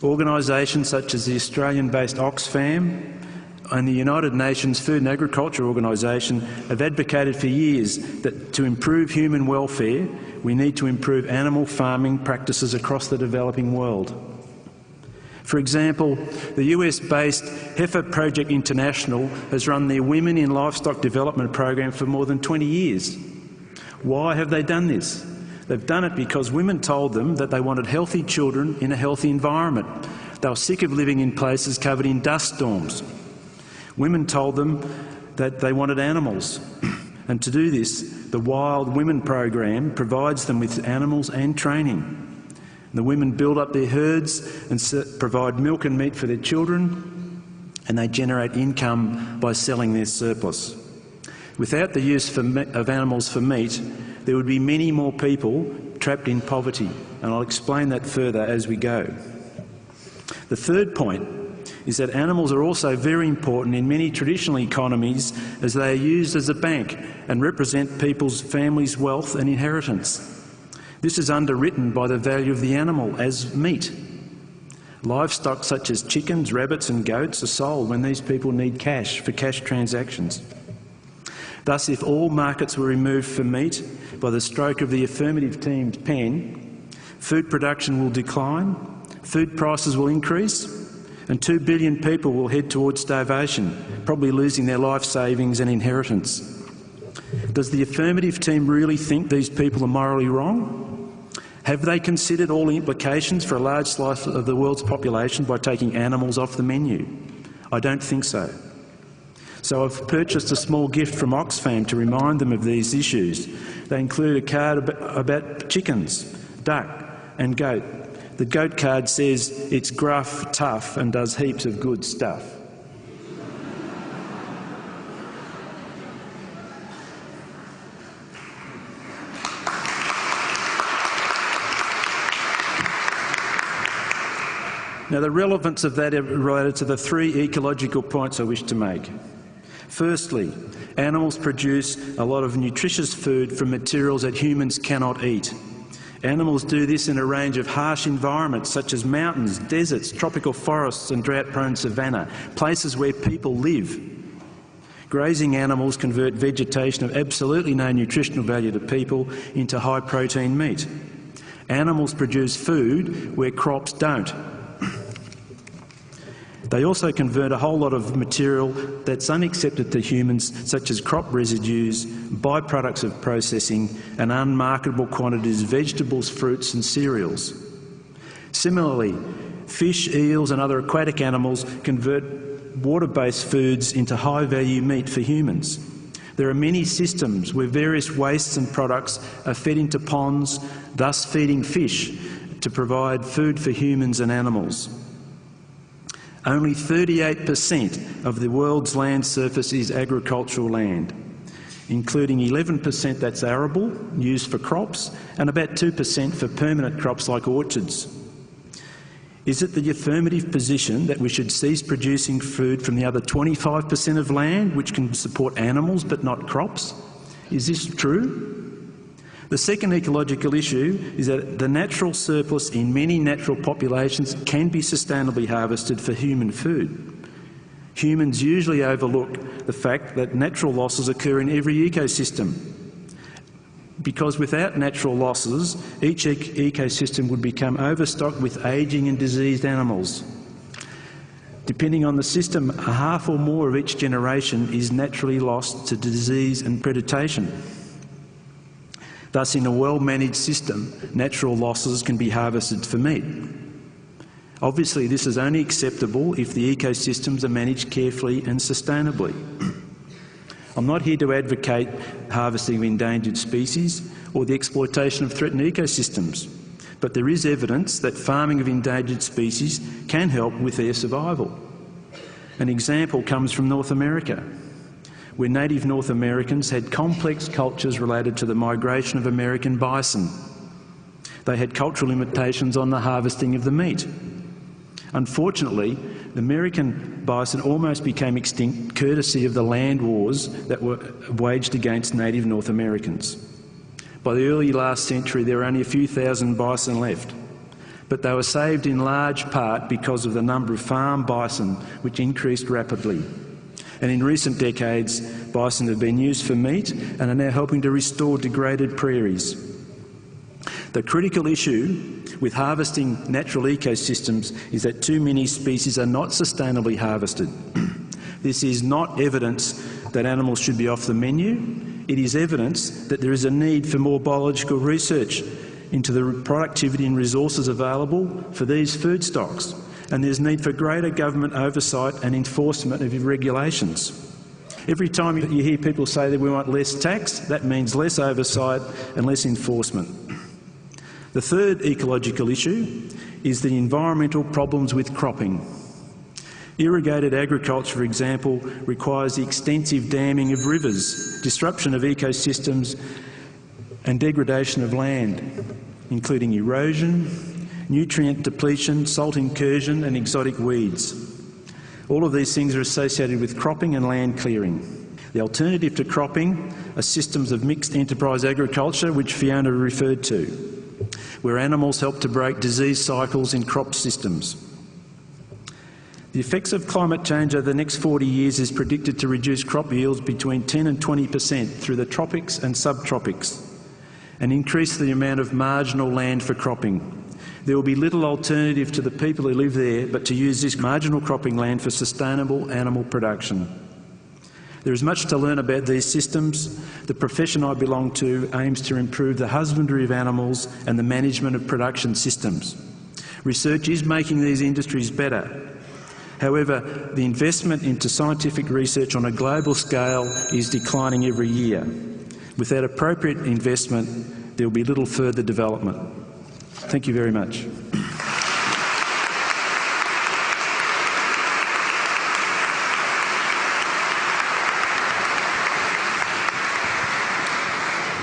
Organisations such as the Australian-based Oxfam and the United Nations Food and Agriculture Organisation have advocated for years that to improve human welfare, we need to improve animal farming practices across the developing world. For example, the US-based Heifer Project International has run their Women in Livestock Development program for more than 20 years. Why have they done this? They've done it because women told them that they wanted healthy children in a healthy environment. They were sick of living in places covered in dust storms. Women told them that they wanted animals. And to do this, the Wild Women program provides them with animals and training. The women build up their herds and provide milk and meat for their children, and they generate income by selling their surplus. Without the use of animals for meat, there would be many more people trapped in poverty, and I'll explain that further as we go. The third point is that animals are also very important in many traditional economies as they are used as a bank and represent people's families' wealth and inheritance. This is underwritten by the value of the animal as meat. Livestock such as chickens, rabbits and goats are sold when these people need cash for cash transactions. Thus, if all markets were removed for meat by the stroke of the affirmative team's pen, food production will decline, food prices will increase, and 2 billion people will head towards starvation, probably losing their life savings and inheritance. Does the affirmative team really think these people are morally wrong? Have they considered all the implications for a large slice of the world's population by taking animals off the menu? I don't think so. So I've purchased a small gift from Oxfam to remind them of these issues. They include a card about chickens, duck and goat. The goat card says it's gruff, tough and does heaps of good stuff. Now, the relevance of that is related to the three ecological points I wish to make. Firstly, animals produce a lot of nutritious food from materials that humans cannot eat. Animals do this in a range of harsh environments such as mountains, deserts, tropical forests and drought-prone savanna, places where people live. Grazing animals convert vegetation of absolutely no nutritional value to people into high-protein meat. Animals produce food where crops don't. They also convert a whole lot of material that's unaccepted to humans, such as crop residues, byproducts of processing, and unmarketable quantities of vegetables, fruits and cereals. Similarly, fish, eels and other aquatic animals convert water-based foods into high-value meat for humans. There are many systems where various wastes and products are fed into ponds, thus feeding fish to provide food for humans and animals. Only 38% of the world's land surface is agricultural land, including 11% that's arable, used for crops, and about 2% for permanent crops like orchards. Is it the affirmative position that we should cease producing food from the other 25% of land which can support animals but not crops? Is this true? The second ecological issue is that the natural surplus in many natural populations can be sustainably harvested for human food. Humans usually overlook the fact that natural losses occur in every ecosystem. because without natural losses, each ecosystem would become overstocked with ageing and diseased animals. Depending on the system, a half or more of each generation is naturally lost to disease and predation. Thus, in a well-managed system, natural losses can be harvested for meat. Obviously, this is only acceptable if the ecosystems are managed carefully and sustainably. I'm not here to advocate harvesting of endangered species or the exploitation of threatened ecosystems, but there is evidence that farming of endangered species can help with their survival. An example comes from North America, where native North Americans had complex cultures related to the migration of American bison. They had cultural limitations on the harvesting of the meat. Unfortunately, the American bison almost became extinct courtesy of the land wars that were waged against native North Americans. By the early last century, there were only a few thousand bison left, but they were saved in large part because of the number of farm bison, which increased rapidly. And in recent decades, bison have been used for meat and are now helping to restore degraded prairies. The critical issue with harvesting natural ecosystems is that too many species are not sustainably harvested. This is not evidence that animals should be off the menu. It is evidence that there is a need for more biological research into the productivity and resources available for these food stocks, and there's need for greater government oversight and enforcement of regulations. Every time you hear people say that we want less tax, that means less oversight and less enforcement. The third ecological issue is the environmental problems with cropping. Irrigated agriculture, for example, requires the extensive damming of rivers, disruption of ecosystems and degradation of land, including erosion, nutrient depletion, salt incursion and exotic weeds. All of these things are associated with cropping and land clearing. The alternative to cropping are systems of mixed enterprise agriculture, which Fiona referred to, where animals help to break disease cycles in crop systems. The effects of climate change over the next 40 years is predicted to reduce crop yields between 10 and 20% through the tropics and subtropics, and increase the amount of marginal land for cropping. There will be little alternative to the people who live there but to use this marginal cropping land for sustainable animal production. There is much to learn about these systems. The profession I belong to aims to improve the husbandry of animals and the management of production systems. Research is making these industries better. However, the investment into scientific research on a global scale is declining every year. Without appropriate investment, there will be little further development. Thank you very much.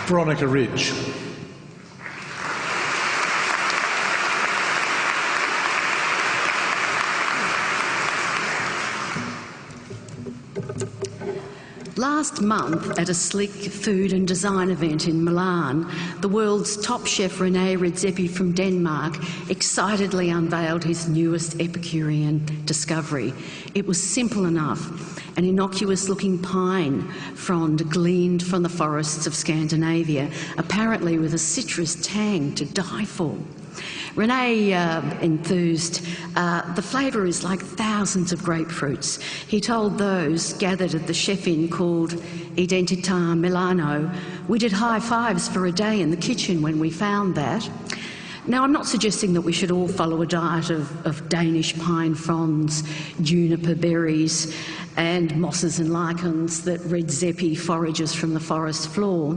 Veronica Ridge. Last month, at a sleek food and design event in Milan, the world's top chef René Redzepi from Denmark excitedly unveiled his newest Epicurean discovery. It was simple enough. An innocuous-looking pine frond gleaned from the forests of Scandinavia, apparently with a citrus tang to die for. René enthused, the flavour is like thousands of grapefruits. He told those gathered at the chef-in called Identità Milano, we did high fives for a day in the kitchen when we found that. Now, I'm not suggesting that we should all follow a diet of Danish pine fronds, juniper berries and mosses and lichens that Redzepi forages from the forest floor.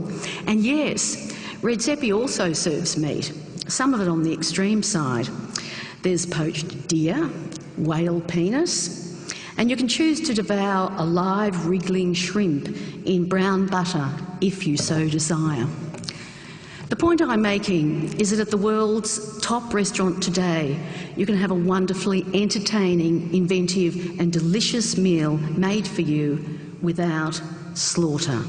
And yes, Redzepi also serves meat, some of it on the extreme side. There's poached deer, whale penis, and you can choose to devour a live wriggling shrimp in brown butter if you so desire. The point I'm making is that at the world's top restaurant today, you can have a wonderfully entertaining, inventive and delicious meal made for you without slaughter.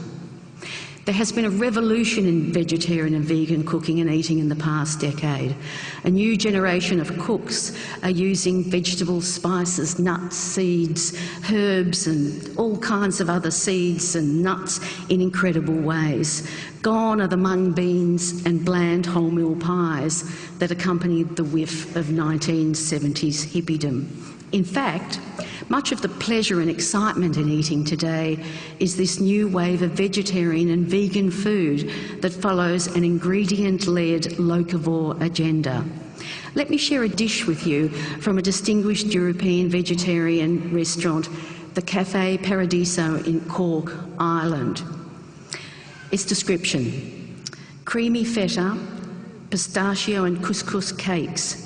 There has been a revolution in vegetarian and vegan cooking and eating in the past decade. A new generation of cooks are using vegetables, spices, nuts, seeds, herbs and all kinds of other seeds and nuts in incredible ways. Gone are the mung beans and bland wholemeal pies that accompanied the whiff of 1970s hippiedom. In fact, much of the pleasure and excitement in eating today is this new wave of vegetarian and vegan food that follows an ingredient-led locavore agenda. Let me share a dish with you from a distinguished European vegetarian restaurant, the Café Paradiso in Cork, Ireland. Its description: creamy feta, pistachio and couscous cakes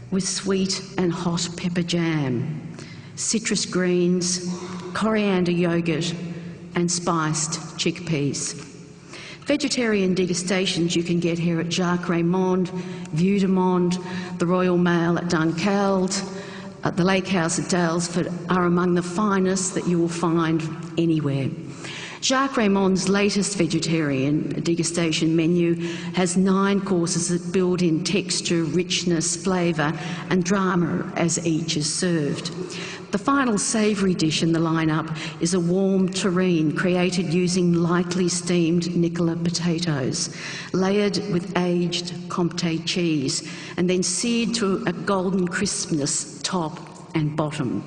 with sweet and hot pepper jam, citrus greens, coriander yoghurt and spiced chickpeas. Vegetarian degustations you can get here at Jacques Raymond, Vue de Monde, the Royal Mail at Dunkeld, at the Lake House at Dalesford are among the finest that you will find anywhere. Jacques Raymond's latest vegetarian degustation menu has 9 courses that build in texture, richness, flavour and drama as each is served. The final savoury dish in the lineup is a warm terrine created using lightly steamed Nicola potatoes, layered with aged Comté cheese and then seared to a golden crispness top and bottom.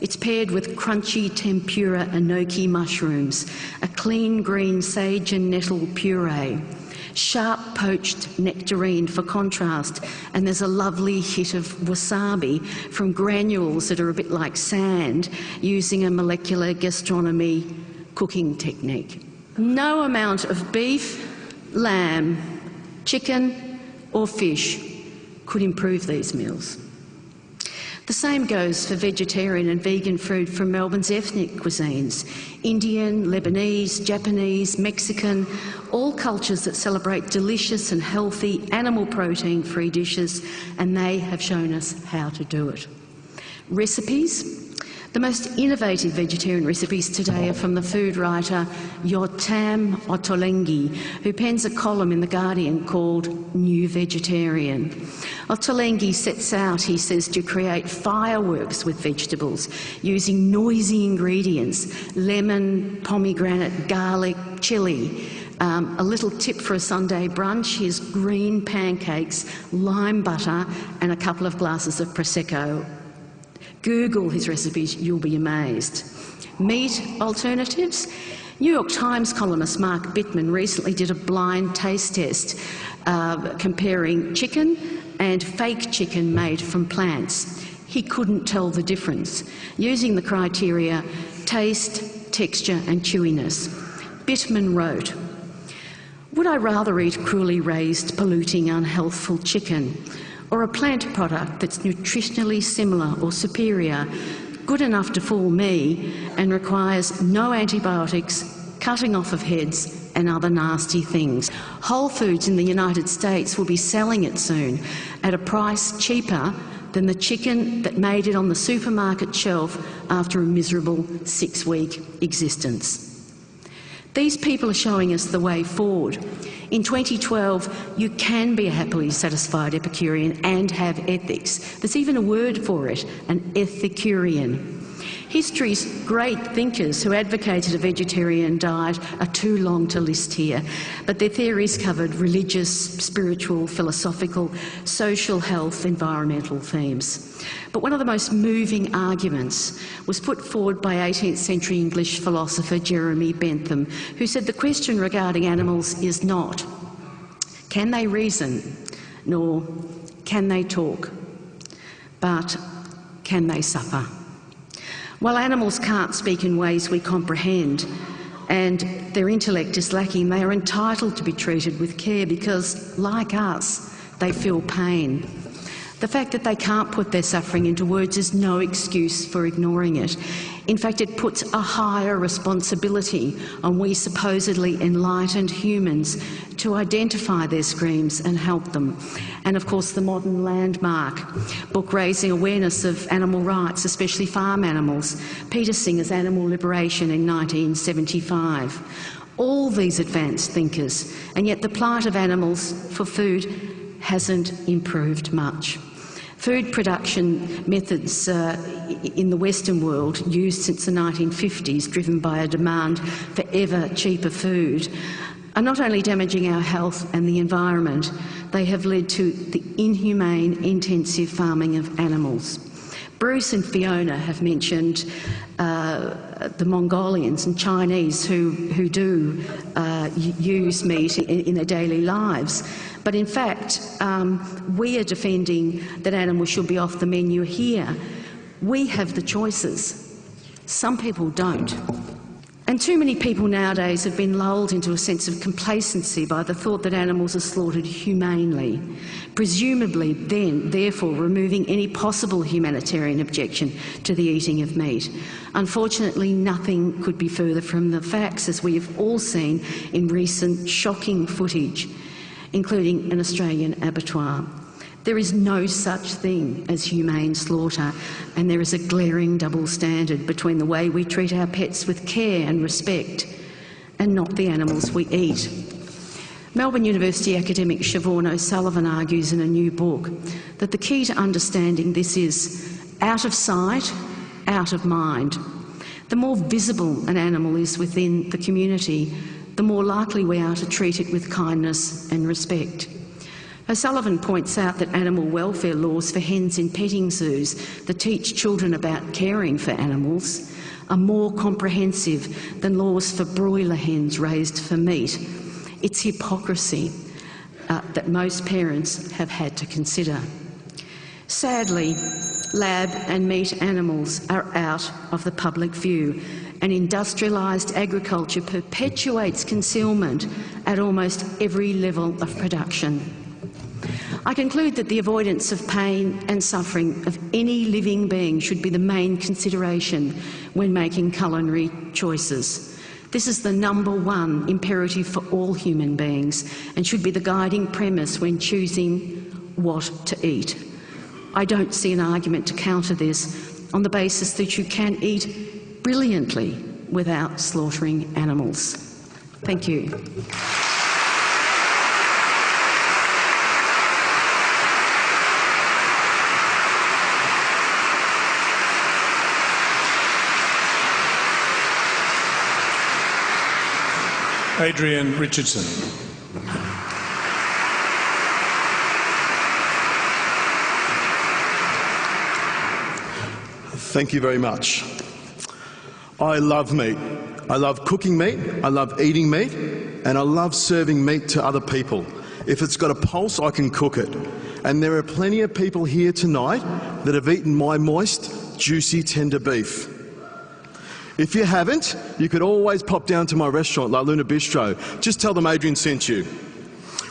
It's paired with crunchy tempura enoki mushrooms, a clean green sage and nettle puree, sharp poached nectarine for contrast, and there's a lovely hit of wasabi from granules that are a bit like sand, using a molecular gastronomy cooking technique. No amount of beef, lamb, chicken or fish could improve these meals. The same goes for vegetarian and vegan food from Melbourne's ethnic cuisines: Indian, Lebanese, Japanese, Mexican, all cultures that celebrate delicious and healthy animal protein-free dishes, and they have shown us how to do it. Recipes. The most innovative vegetarian recipes today are from the food writer Yotam Ottolenghi, who pens a column in The Guardian called New Vegetarian. Ottolenghi sets out, he says, to create fireworks with vegetables using noisy ingredients: lemon, pomegranate, garlic, chilli. A little tip for a Sunday brunch: here's green pancakes, lime butter and a couple of glasses of Prosecco. Google his recipes, you'll be amazed. Meat alternatives. New York Times columnist Mark Bittman recently did a blind taste test comparing chicken and fake chicken made from plants. He couldn't tell the difference, using the criteria taste, texture and chewiness. Bittman wrote, "Would I rather eat cruelly raised, polluting, unhealthful chicken, or a plant product that's nutritionally similar or superior, good enough to fool me and requires no antibiotics, cutting off of heads and other nasty things? Whole Foods in the United States will be selling it soon at a price cheaper than the chicken that made it on the supermarket shelf after a miserable 6-week existence." These people are showing us the way forward. In 2012, you can be a happily satisfied Epicurean and have ethics. There's even a word for it, an Ethicurian. History's great thinkers who advocated a vegetarian diet are too long to list here, but their theories covered religious, spiritual, philosophical, social, health, environmental themes. But one of the most moving arguments was put forward by 18th century English philosopher Jeremy Bentham, who said the question regarding animals is not, can they reason, nor can they talk, but can they suffer? While animals can't speak in ways we comprehend and their intellect is lacking, they are entitled to be treated with care because, like us, they feel pain. The fact that they can't put their suffering into words is no excuse for ignoring it. In fact, it puts a higher responsibility on we supposedly enlightened humans to identify their screams and help them. And of course, the modern landmark book raising awareness of animal rights, especially farm animals, Peter Singer's Animal Liberation in 1975. All these advanced thinkers, and yet the plight of animals for food hasn't improved much. Food production methods in the Western world, used since the 1950s, driven by a demand for ever cheaper food, are not only damaging our health and the environment, they have led to the inhumane, intensive farming of animals. Bruce and Fiona have mentioned the Mongolians and Chinese who do use meat in their daily lives. But in fact, we are defending that animals should be off the menu here. We have the choices. Some people don't. And too many people nowadays have been lulled into a sense of complacency by the thought that animals are slaughtered humanely, presumably then, therefore, removing any possible humanitarian objection to the eating of meat. Unfortunately, nothing could be further from the facts, as we have all seen in recent shocking footage, including an Australian abattoir. There is no such thing as humane slaughter, and there is a glaring double standard between the way we treat our pets with care and respect and not the animals we eat. Melbourne University academic Siobhan O'Sullivan argues in a new book that the key to understanding this is out of sight, out of mind. The more visible an animal is within the community, the more likely we are to treat it with kindness and respect. O'Sullivan points out that animal welfare laws for hens in petting zoos that teach children about caring for animals are more comprehensive than laws for broiler hens raised for meat. It's hypocrisy that most parents have had to consider. Sadly, lab and meat animals are out of the public view, and industrialised agriculture perpetuates concealment at almost every level of production. I conclude that the avoidance of pain and suffering of any living being should be the main consideration when making culinary choices. This is the #1 imperative for all human beings and should be the guiding premise when choosing what to eat. I don't see an argument to counter this on the basis that you can eat brilliantly without slaughtering animals. Thank you. Adrian Richardson. Thank you very much. I love meat. I love cooking meat, I love eating meat, and I love serving meat to other people. If it's got a pulse, I can cook it. And there are plenty of people here tonight that have eaten my moist, juicy, tender beef. If you haven't, you could always pop down to my restaurant, La Luna Bistro. Just tell them Adrian sent you.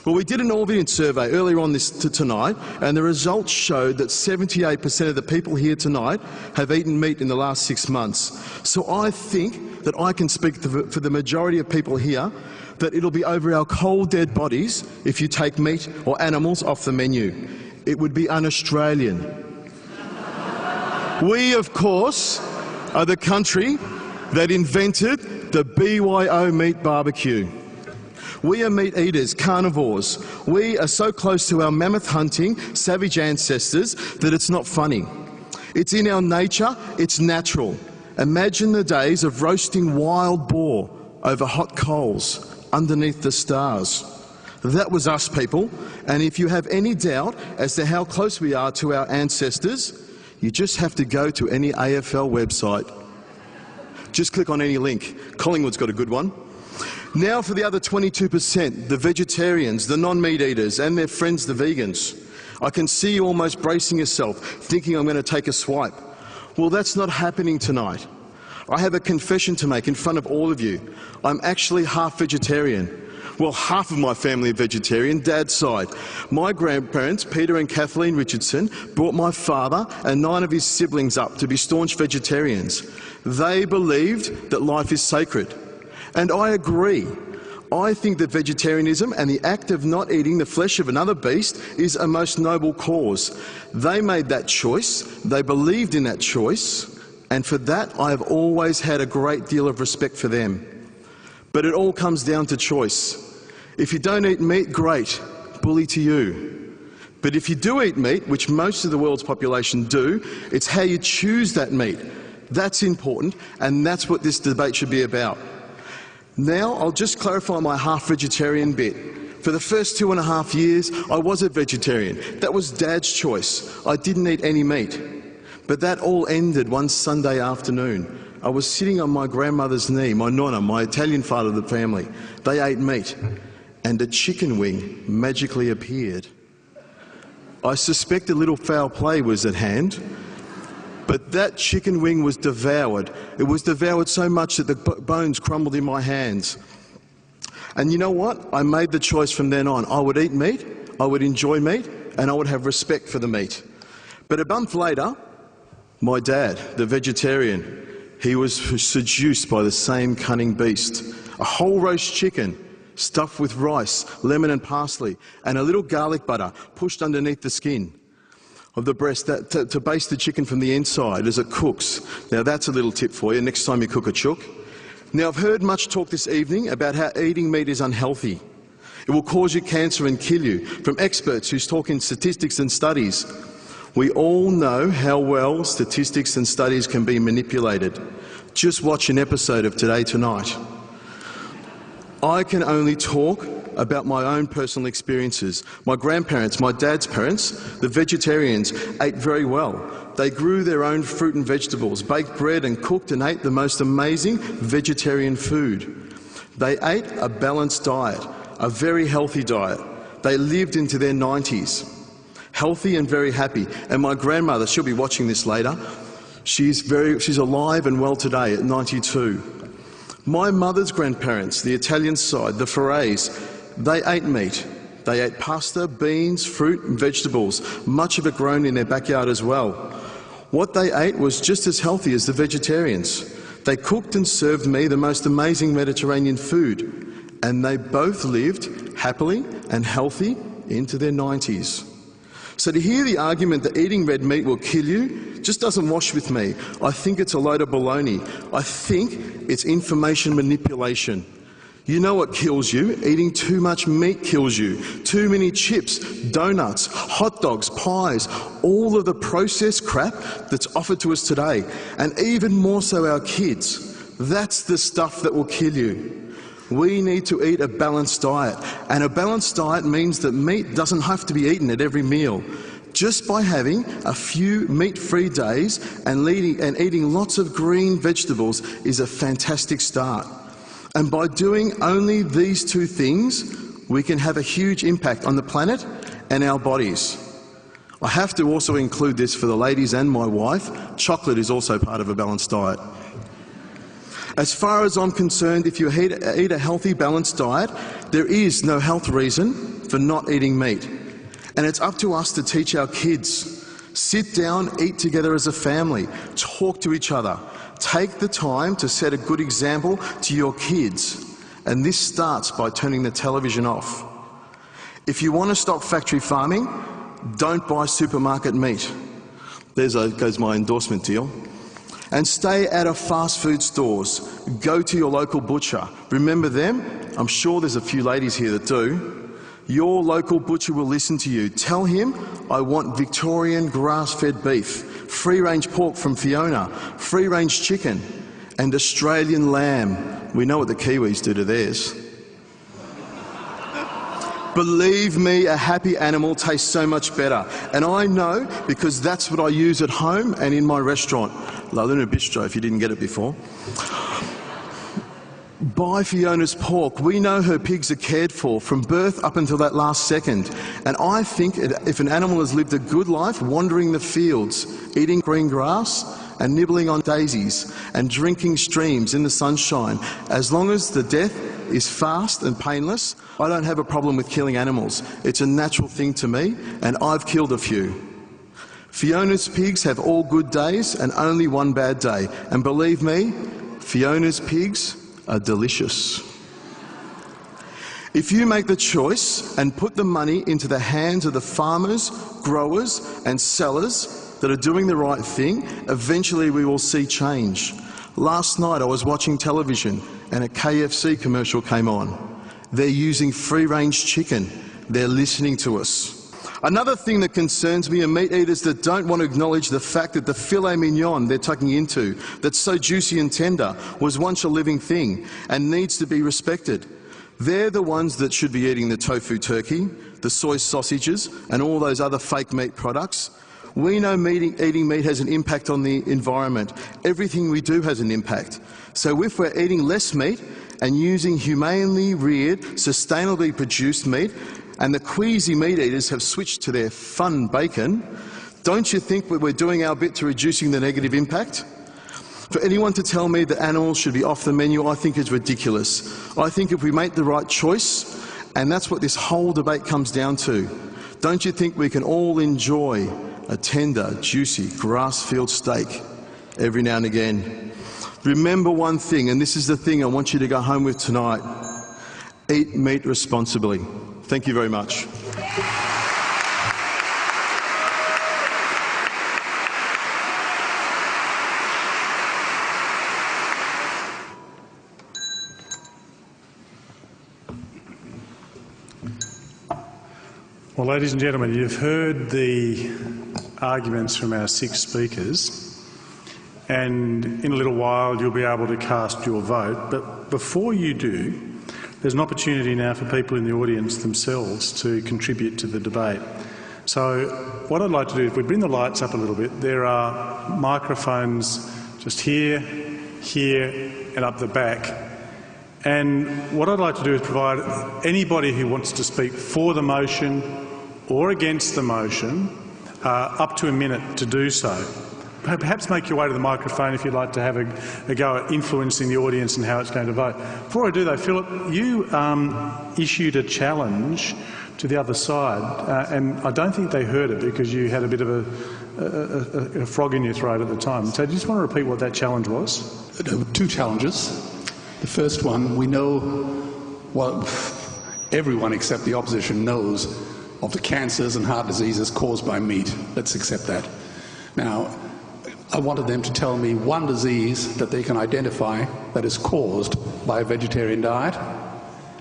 Well, we did an audience survey earlier on tonight, and the results showed that 78% of the people here tonight have eaten meat in the last 6 months. So I think that I can speak for the majority of people here that it'll be over our cold, dead bodies if you take meat or animals off the menu. It would be un-Australian. We, of course, are the country that invented the BYO meat barbecue. We are meat eaters, carnivores. We are so close to our mammoth hunting, savage ancestors that it's not funny. It's in our nature, it's natural. Imagine the days of roasting wild boar over hot coals underneath the stars. That was us, people. And if you have any doubt as to how close we are to our ancestors, you just have to go to any AFL website. Just click on any link. Collingwood's got a good one. Now for the other 22%, the vegetarians, the non-meat eaters, and their friends, the vegans. I can see you almost bracing yourself, thinking I'm going to take a swipe. Well, that's not happening tonight. I have a confession to make in front of all of you. I'm actually half vegetarian. Well, half of my family are vegetarian, Dad's side. My grandparents, Peter and Kathleen Richardson, brought my father and 9 of his siblings up to be staunch vegetarians. They believed that life is sacred. And I agree. I think that vegetarianism and the act of not eating the flesh of another beast is a most noble cause. They made that choice, they believed in that choice, and for that I have always had a great deal of respect for them. But it all comes down to choice. If you don't eat meat, great, bully to you. But if you do eat meat, which most of the world's population do, it's how you choose that meat. That's important, and that's what this debate should be about. Now, I'll just clarify my half-vegetarian bit. For the first 2.5 years, I was a vegetarian. That was Dad's choice. I didn't eat any meat. But that all ended one Sunday afternoon. I was sitting on my grandmother's knee, my nonna, my Italian part of the family. They ate meat, and a chicken wing magically appeared. I suspect a little foul play was at hand, but that chicken wing was devoured. It was devoured so much that the bones crumbled in my hands. And you know what? I made the choice from then on. I would eat meat, I would enjoy meat, and I would have respect for the meat. But a month later, my dad, the vegetarian, he was seduced by the same cunning beast. A whole roast chicken stuffed with rice, lemon and parsley, and a little garlic butter pushed underneath the skin of the breast to baste the chicken from the inside as it cooks. Now that's a little tip for you next time you cook a chook. Now I've heard much talk this evening about how eating meat is unhealthy. It will cause you cancer and kill you, from experts who talk in statistics and studies. We all know how well statistics and studies can be manipulated. Just watch an episode of Today Tonight. I can only talk about my own personal experiences. My grandparents, my dad's parents, the vegetarians, ate very well. They grew their own fruit and vegetables, baked bread and cooked and ate the most amazing vegetarian food. They ate a balanced diet, a very healthy diet. They lived into their 90s. Healthy and very happy. And my grandmother, she'll be watching this later, she's alive and well today at 92. My mother's grandparents, the Italian side, the Ferrays, they ate meat. They ate pasta, beans, fruit and vegetables, much of it grown in their backyard as well. What they ate was just as healthy as the vegetarians. They cooked and served me the most amazing Mediterranean food, and they both lived happily and healthy into their 90s. So to hear the argument that eating red meat will kill you just doesn't wash with me. I think it's a load of baloney. I think it's information manipulation. You know what kills you? Eating too much meat kills you. Too many chips, donuts, hot dogs, pies, all of the processed crap that's offered to us today, and even more so our kids. That's the stuff that will kill you. We need to eat a balanced diet, and a balanced diet means that meat doesn't have to be eaten at every meal. Just by having a few meat-free days and eating lots of green vegetables is a fantastic start. And by doing only these two things, we can have a huge impact on the planet and our bodies. I have to also include this for the ladies and my wife. Chocolate is also part of a balanced diet. As far as I'm concerned, if you eat a healthy, balanced diet, there is no health reason for not eating meat. And it's up to us to teach our kids. Sit down, eat together as a family, talk to each other. Take the time to set a good example to your kids. And this starts by turning the television off. If you want to stop factory farming, don't buy supermarket meat. There goes my endorsement deal. And stay out of fast food stores. Go to your local butcher. Remember them? I'm sure there's a few ladies here that do. Your local butcher will listen to you. Tell him, I want Victorian grass-fed beef, free-range pork from Fiona, free-range chicken, and Australian lamb. We know what the Kiwis do to theirs. Believe me, a happy animal tastes so much better. And I know because that's what I use at home and in my restaurant. La Luna Bistro, if you didn't get it before. Buy Fiona's pork. We know her pigs are cared for from birth up until that last second. And I think if an animal has lived a good life wandering the fields, eating green grass and nibbling on daisies and drinking streams in the sunshine, as long as the death is fast and painless, I don't have a problem with killing animals. It's a natural thing to me, and I've killed a few. Fiona's pigs have all good days and only one bad day. And believe me, Fiona's pigs are delicious. If you make the choice and put the money into the hands of the farmers, growers and sellers that are doing the right thing, eventually we will see change. Last night I was watching television and a KFC commercial came on. They're using free-range chicken. They're listening to us. Another thing that concerns me are meat eaters that don't want to acknowledge the fact that the filet mignon they're tucking into, that's so juicy and tender, was once a living thing and needs to be respected. They're the ones that should be eating the tofu turkey, the soy sausages and all those other fake meat products. We know eating meat has an impact on the environment. Everything we do has an impact. So if we're eating less meat and using humanely reared, sustainably produced meat, and the queasy meat eaters have switched to their fun bacon, don't you think that we're doing our bit to reducing the negative impact? For anyone to tell me that animals should be off the menu, I think is ridiculous. I think if we make the right choice, and that's what this whole debate comes down to, don't you think we can all enjoy a tender, juicy grass-fed steak every now and again? Remember one thing, and this is the thing I want you to go home with tonight. Eat meat responsibly. Thank you very much. Well, ladies and gentlemen, you've heard the arguments from our 6 speakers, and in a little while you'll be able to cast your vote. But before you do, there's an opportunity now for people in the audience themselves to contribute to the debate. So what I'd like to do, if we bring the lights up a little bit, there are microphones just here, here and up the back. And what I'd like to do is provide anybody who wants to speak for the motion or against the motion up to a minute to do so. Perhaps make your way to the microphone if you'd like to have a go at influencing the audience and how it's going to vote. Before I do though, Philip, you issued a challenge to the other side, and I don't think they heard it because you had a bit of a frog in your throat at the time. So do you just want to repeat what that challenge was? There were 2 challenges. The first one, we know, well, everyone except the opposition knows of the cancers and heart diseases caused by meat. Let's accept that. Now, I wanted them to tell me one disease that they can identify that is caused by a vegetarian diet,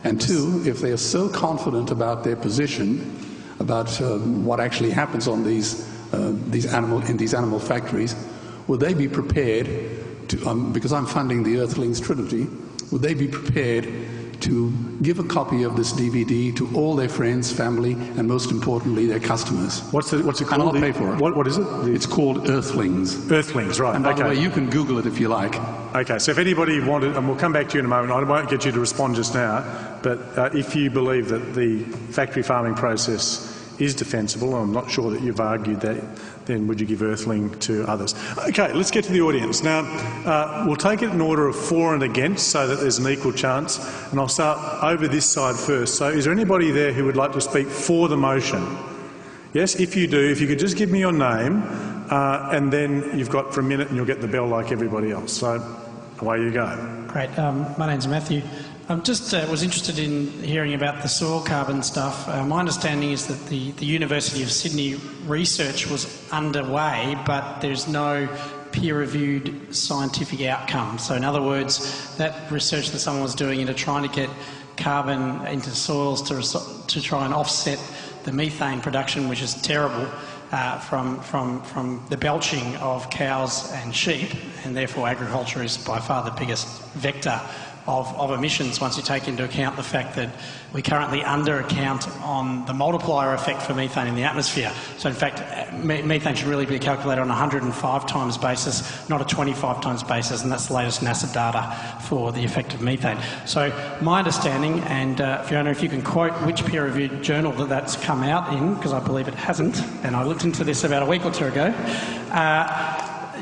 and 2, if they are so confident about their position, about what actually happens on in these animal factories, would they be prepared to, because I'm funding the Earthlings Trilogy, would they be prepared to give a copy of this DVD to all their friends, family, and most importantly, their customers? What's it called? And I'll pay for it. What is it? It's called Earthlings. Earthlings, right. And by the way, you can Google it if you like. Okay, so if anybody wanted, and we'll come back to you in a moment, I won't get you to respond just now, but if you believe that the factory farming process is defensible, and I'm not sure that you've argued that, then would you give Earthling to others? Okay, let's get to the audience. Now, we'll take it in order of for and against so that there's an equal chance, and I'll start over this side first. So is there anybody there who would like to speak for the motion? Yes, if you do, if you could just give me your name, and then you've got for a minute and you'll get the bell like everybody else. So away you go. Great. My name's Matthew. I just was interested in hearing about the soil carbon stuff. My understanding is that the University of Sydney research was underway, but there's no peer-reviewed scientific outcome. So in other words, that research that someone was doing into trying to get carbon into soils to try and offset the methane production, which is terrible, from the belching of cows and sheep, and therefore agriculture is by far the biggest vector of emissions once you take into account the fact that we currently under-account on the multiplier effect for methane in the atmosphere. So in fact, methane should really be calculated on a 105 times basis, not a 25 times basis, and that's the latest NASA data for the effect of methane. So my understanding, and Fiona, if you can quote which peer-reviewed journal that's come out in, because I believe it hasn't, and I looked into this about a week or 2 ago,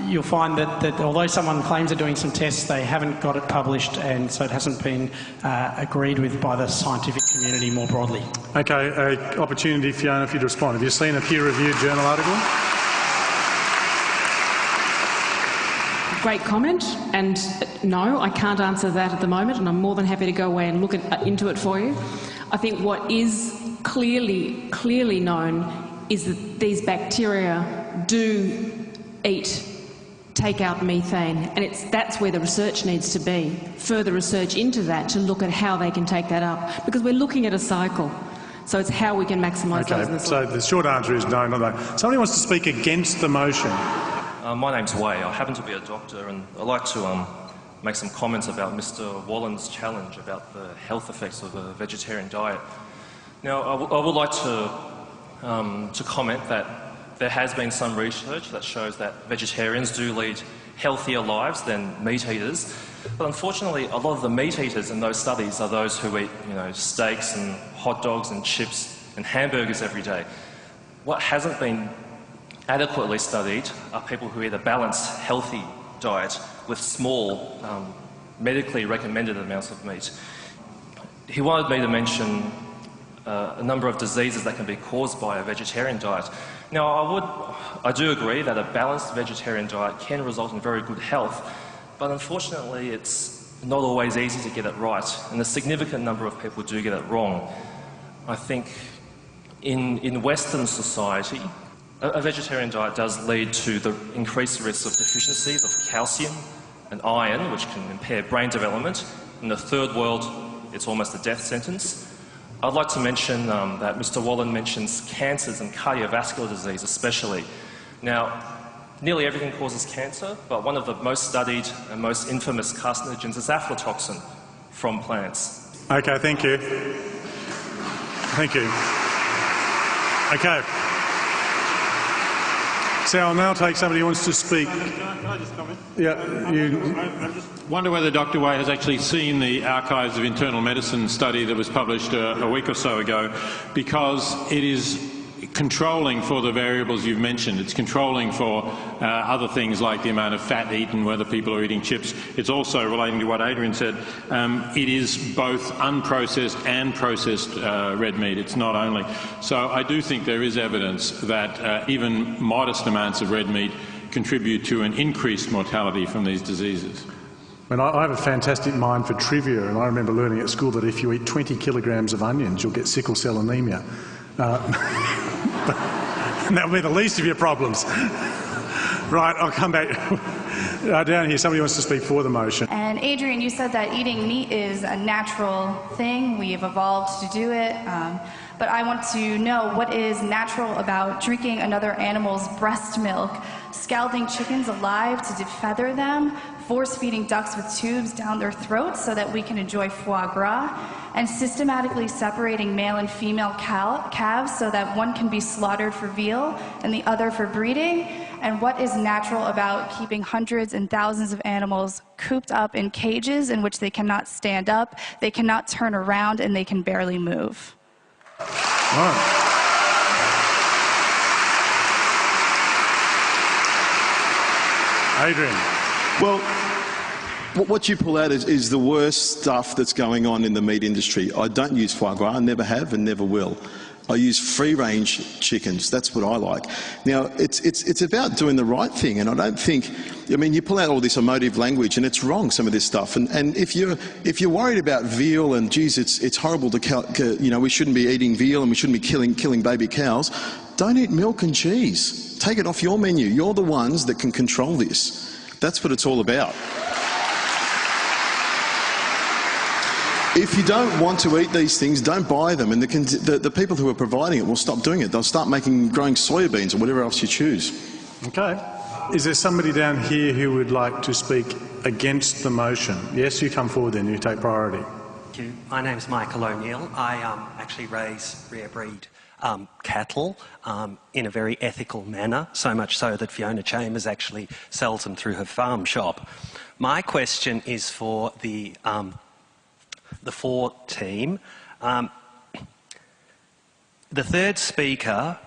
you'll find that although someone claims they're doing some tests, they haven't got it published, and so it hasn't been agreed with by the scientific community more broadly. Okay, opportunity, Fiona, for you to respond. Have you seen a peer-reviewed journal article? Great comment, and no, I can't answer that at the moment, and I'm more than happy to go away and look into it for you. I think what is clearly known is that these bacteria do eat take out methane, and that's where the research needs to be, further research into that to look at how they can take that up, because we're looking at a cycle. So it's how we can maximise those in the soil. So the short answer is no, not no. Somebody wants to speak against the motion. My name's Wei. I happen to be a doctor, and I'd like to make some comments about Mr. Wallen's challenge about the health effects of a vegetarian diet. Now, I would like to comment that there has been some research that shows that vegetarians do lead healthier lives than meat eaters, but unfortunately a lot of the meat eaters in those studies are those who eat, steaks and hot dogs and chips and hamburgers every day. What hasn't been adequately studied are people who eat a balanced, healthy diet with small, medically recommended amounts of meat. He wanted me to mention a number of diseases that can be caused by a vegetarian diet. Now, I do agree that a balanced vegetarian diet can result in very good health, but unfortunately it's not always easy to get it right, and a significant number of people do get it wrong. I think in Western society, a vegetarian diet does lead to the increased risk of deficiencies of calcium and iron, which can impair brain development. In the third world, it's almost a death sentence. I'd like to mention that Mr. Wallen mentions cancers and cardiovascular disease especially. Now, nearly everything causes cancer, but one of the most studied and most infamous carcinogens is aflatoxin from plants. Okay, thank you. Thank you. Okay. So I'll now take somebody who wants to speak. Can I just comment? Yeah, I just wonder whether Dr. Wei has actually seen the Archives of Internal Medicine study that was published a week or so ago, because it is controlling for the variables you've mentioned. It's controlling for other things like the amount of fat eaten, whether people are eating chips. It's also, relating to what Adrian said, it is both unprocessed and processed red meat. It's not only. So I do think there is evidence that even modest amounts of red meat contribute to an increased mortality from these diseases. I have a fantastic mind for trivia, and I remember learning at school that if you eat 20 kilograms of onions, you'll get sickle cell anemia. And that will be the least of your problems. Right, I'll come back. Down here, somebody wants to speak for the motion. And Adrian, you said that eating meat is a natural thing. We have evolved to do it. But I want to know what is natural about drinking another animal's breast milk, scalding chickens alive to defeather them, force-feeding ducks with tubes down their throats so that we can enjoy foie gras, and systematically separating male and female calves so that one can be slaughtered for veal and the other for breeding, and what is natural about keeping hundreds and thousands of animals cooped up in cages in which they cannot stand up, they cannot turn around, and they can barely move. Adrian. Well, what you pull out is the worst stuff that's going on in the meat industry. I don't use foie gras, I never have and never will. I use free-range chickens. That's what I like. Now, it's about doing the right thing, and I don't think, you pull out all this emotive language, and it's wrong, some of this stuff. And if you're worried about veal and, geez, it's horrible to, we shouldn't be eating veal and we shouldn't be killing baby cows, don't eat milk and cheese. Take it off your menu. You're the ones that can control this. That's what it's all about. If you don't want to eat these things, don't buy them, and the people who are providing it will stop doing it. They'll start growing soya beans or whatever else you choose. Okay. Is there somebody down here who would like to speak against the motion? Yes, you come forward then, you take priority. Thank you. My name's Michael O'Neill. I actually raise rare breed cattle in a very ethical manner, so much so that Fiona Chambers actually sells them through her farm shop. My question is for the 4 team. The third speaker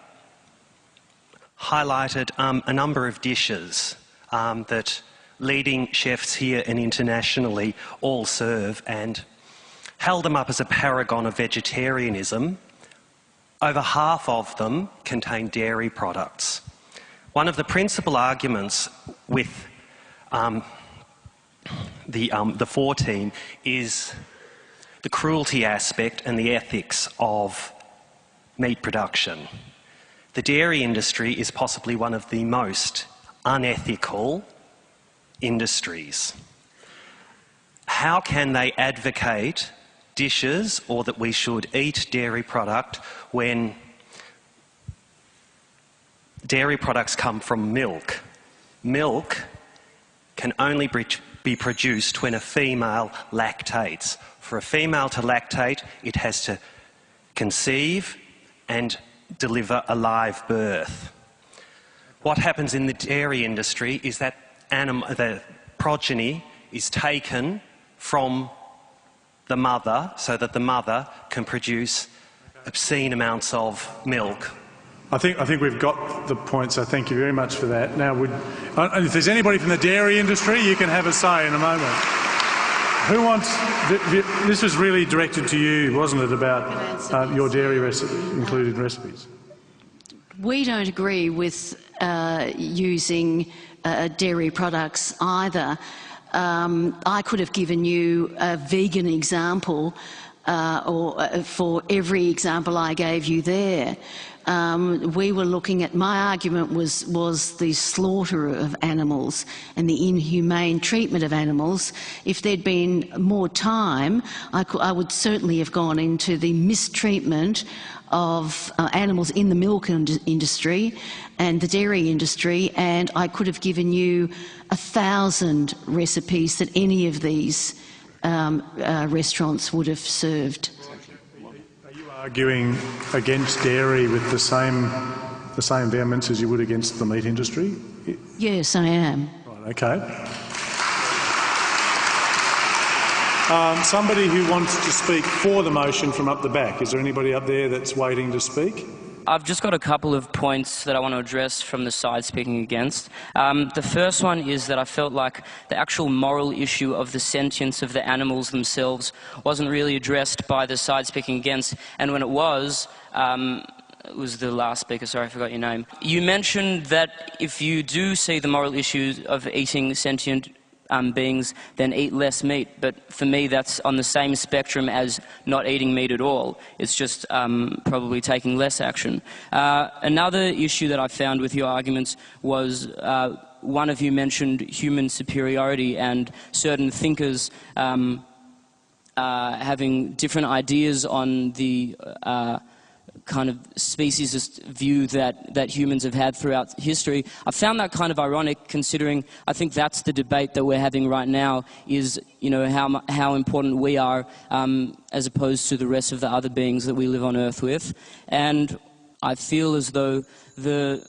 highlighted a number of dishes that leading chefs here and internationally all serve, and held them up as a paragon of vegetarianism. Over half of them contain dairy products. One of the principal arguments with the 4 team is the cruelty aspect and the ethics of meat production. The dairy industry is possibly one of the most unethical industries. How can they advocate dishes or that we should eat dairy product when dairy products come from milk? Milk can only be produced when a female lactates. For a female to lactate, it has to conceive and deliver a live birth. What happens in the dairy industry is that the progeny is taken from the mother so that the mother can produce obscene amounts of milk. I think we've got the point, so thank you very much for that. Now, if there's anybody from the dairy industry, you can have a say in a moment. Who wants... This was really directed to you, wasn't it, about your dairy included recipes? We don't agree with using dairy products either. I could have given you a vegan example for every example I gave you there. We were looking at, my argument was the slaughter of animals and the inhumane treatment of animals. If there'd been more time, I would certainly have gone into the mistreatment of animals in the milk industry and the dairy industry, and I could have given you 1,000 recipes that any of these restaurants would have served. Are you arguing against dairy with the same vehemence as you would against the meat industry? Yes, I am. Right, okay. Somebody who wants to speak for the motion from up the back. Is there anybody up there that's waiting to speak? I've just got a couple of points that I want to address from the side speaking against. The first one is that I felt like the actual moral issue of the sentience of the animals themselves wasn't really addressed by the side speaking against, and when it was the last speaker, sorry, I forgot your name. You mentioned that if you do see the moral issue of eating sentient beings, then eat less meat. But for me, that's on the same spectrum as not eating meat at all. It's just probably taking less action. Another issue that I found with your arguments was one of you mentioned human superiority and certain thinkers having different ideas on the kind of speciesist view that humans have had throughout history. I found that kind of ironic, considering I think that's the debate that we're having right now, is, you know, how important we are as opposed to the rest of the other beings that we live on Earth with. And I feel as though the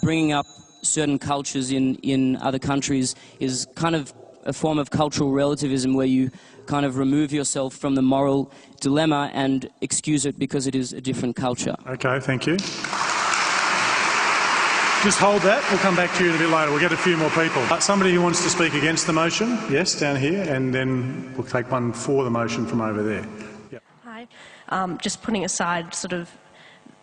bringing up certain cultures in other countries is kind of a form of cultural relativism, where you kind of remove yourself from the moral dilemma and excuse it because it is a different culture. Okay, thank you. Just hold that. We'll come back to you in a bit later. We'll get a few more people. Somebody who wants to speak against the motion? Yes, down here. And then we'll take one for the motion from over there. Yep. Hi. Just putting aside sort of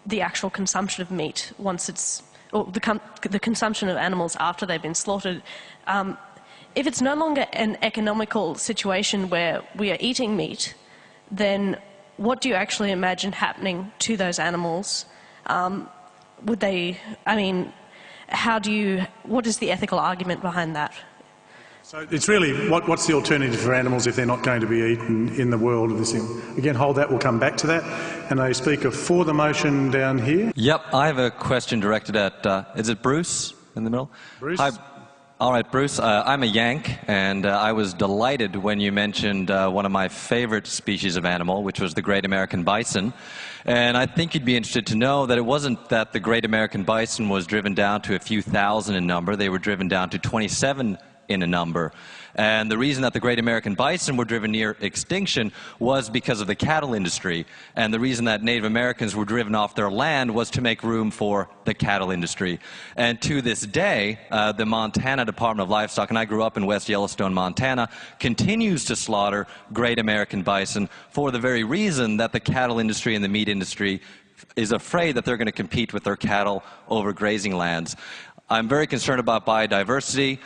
the actual consumption of meat once it's... or the consumption of animals after they've been slaughtered. If it's no longer an economical situation where we are eating meat, then what do you actually imagine happening to those animals? Would they, I mean, what is the ethical argument behind that? So it's really, what's the alternative for animals if they're not going to be eaten in the world of this thing? Again, hold that, we'll come back to that. And a speaker for the motion down here. Yep, I have a question directed at, is it Bruce in the middle? Bruce? Hi. All right, Bruce, I'm a Yank, and I was delighted when you mentioned one of my favorite species of animal, which was the great American bison. And I think you'd be interested to know that it wasn't that the great American bison was driven down to a few thousand in number. They were driven down to 27 in a number. And the reason that the great American bison were driven near extinction was because of the cattle industry. And the reason that Native Americans were driven off their land was to make room for the cattle industry. And to this day, the Montana Department of Livestock, and I grew up in West Yellowstone, Montana, continues to slaughter great American bison for the very reason that the cattle industry and the meat industry is afraid that they're going to compete with their cattle over grazing lands. I'm very concerned about biodiversity.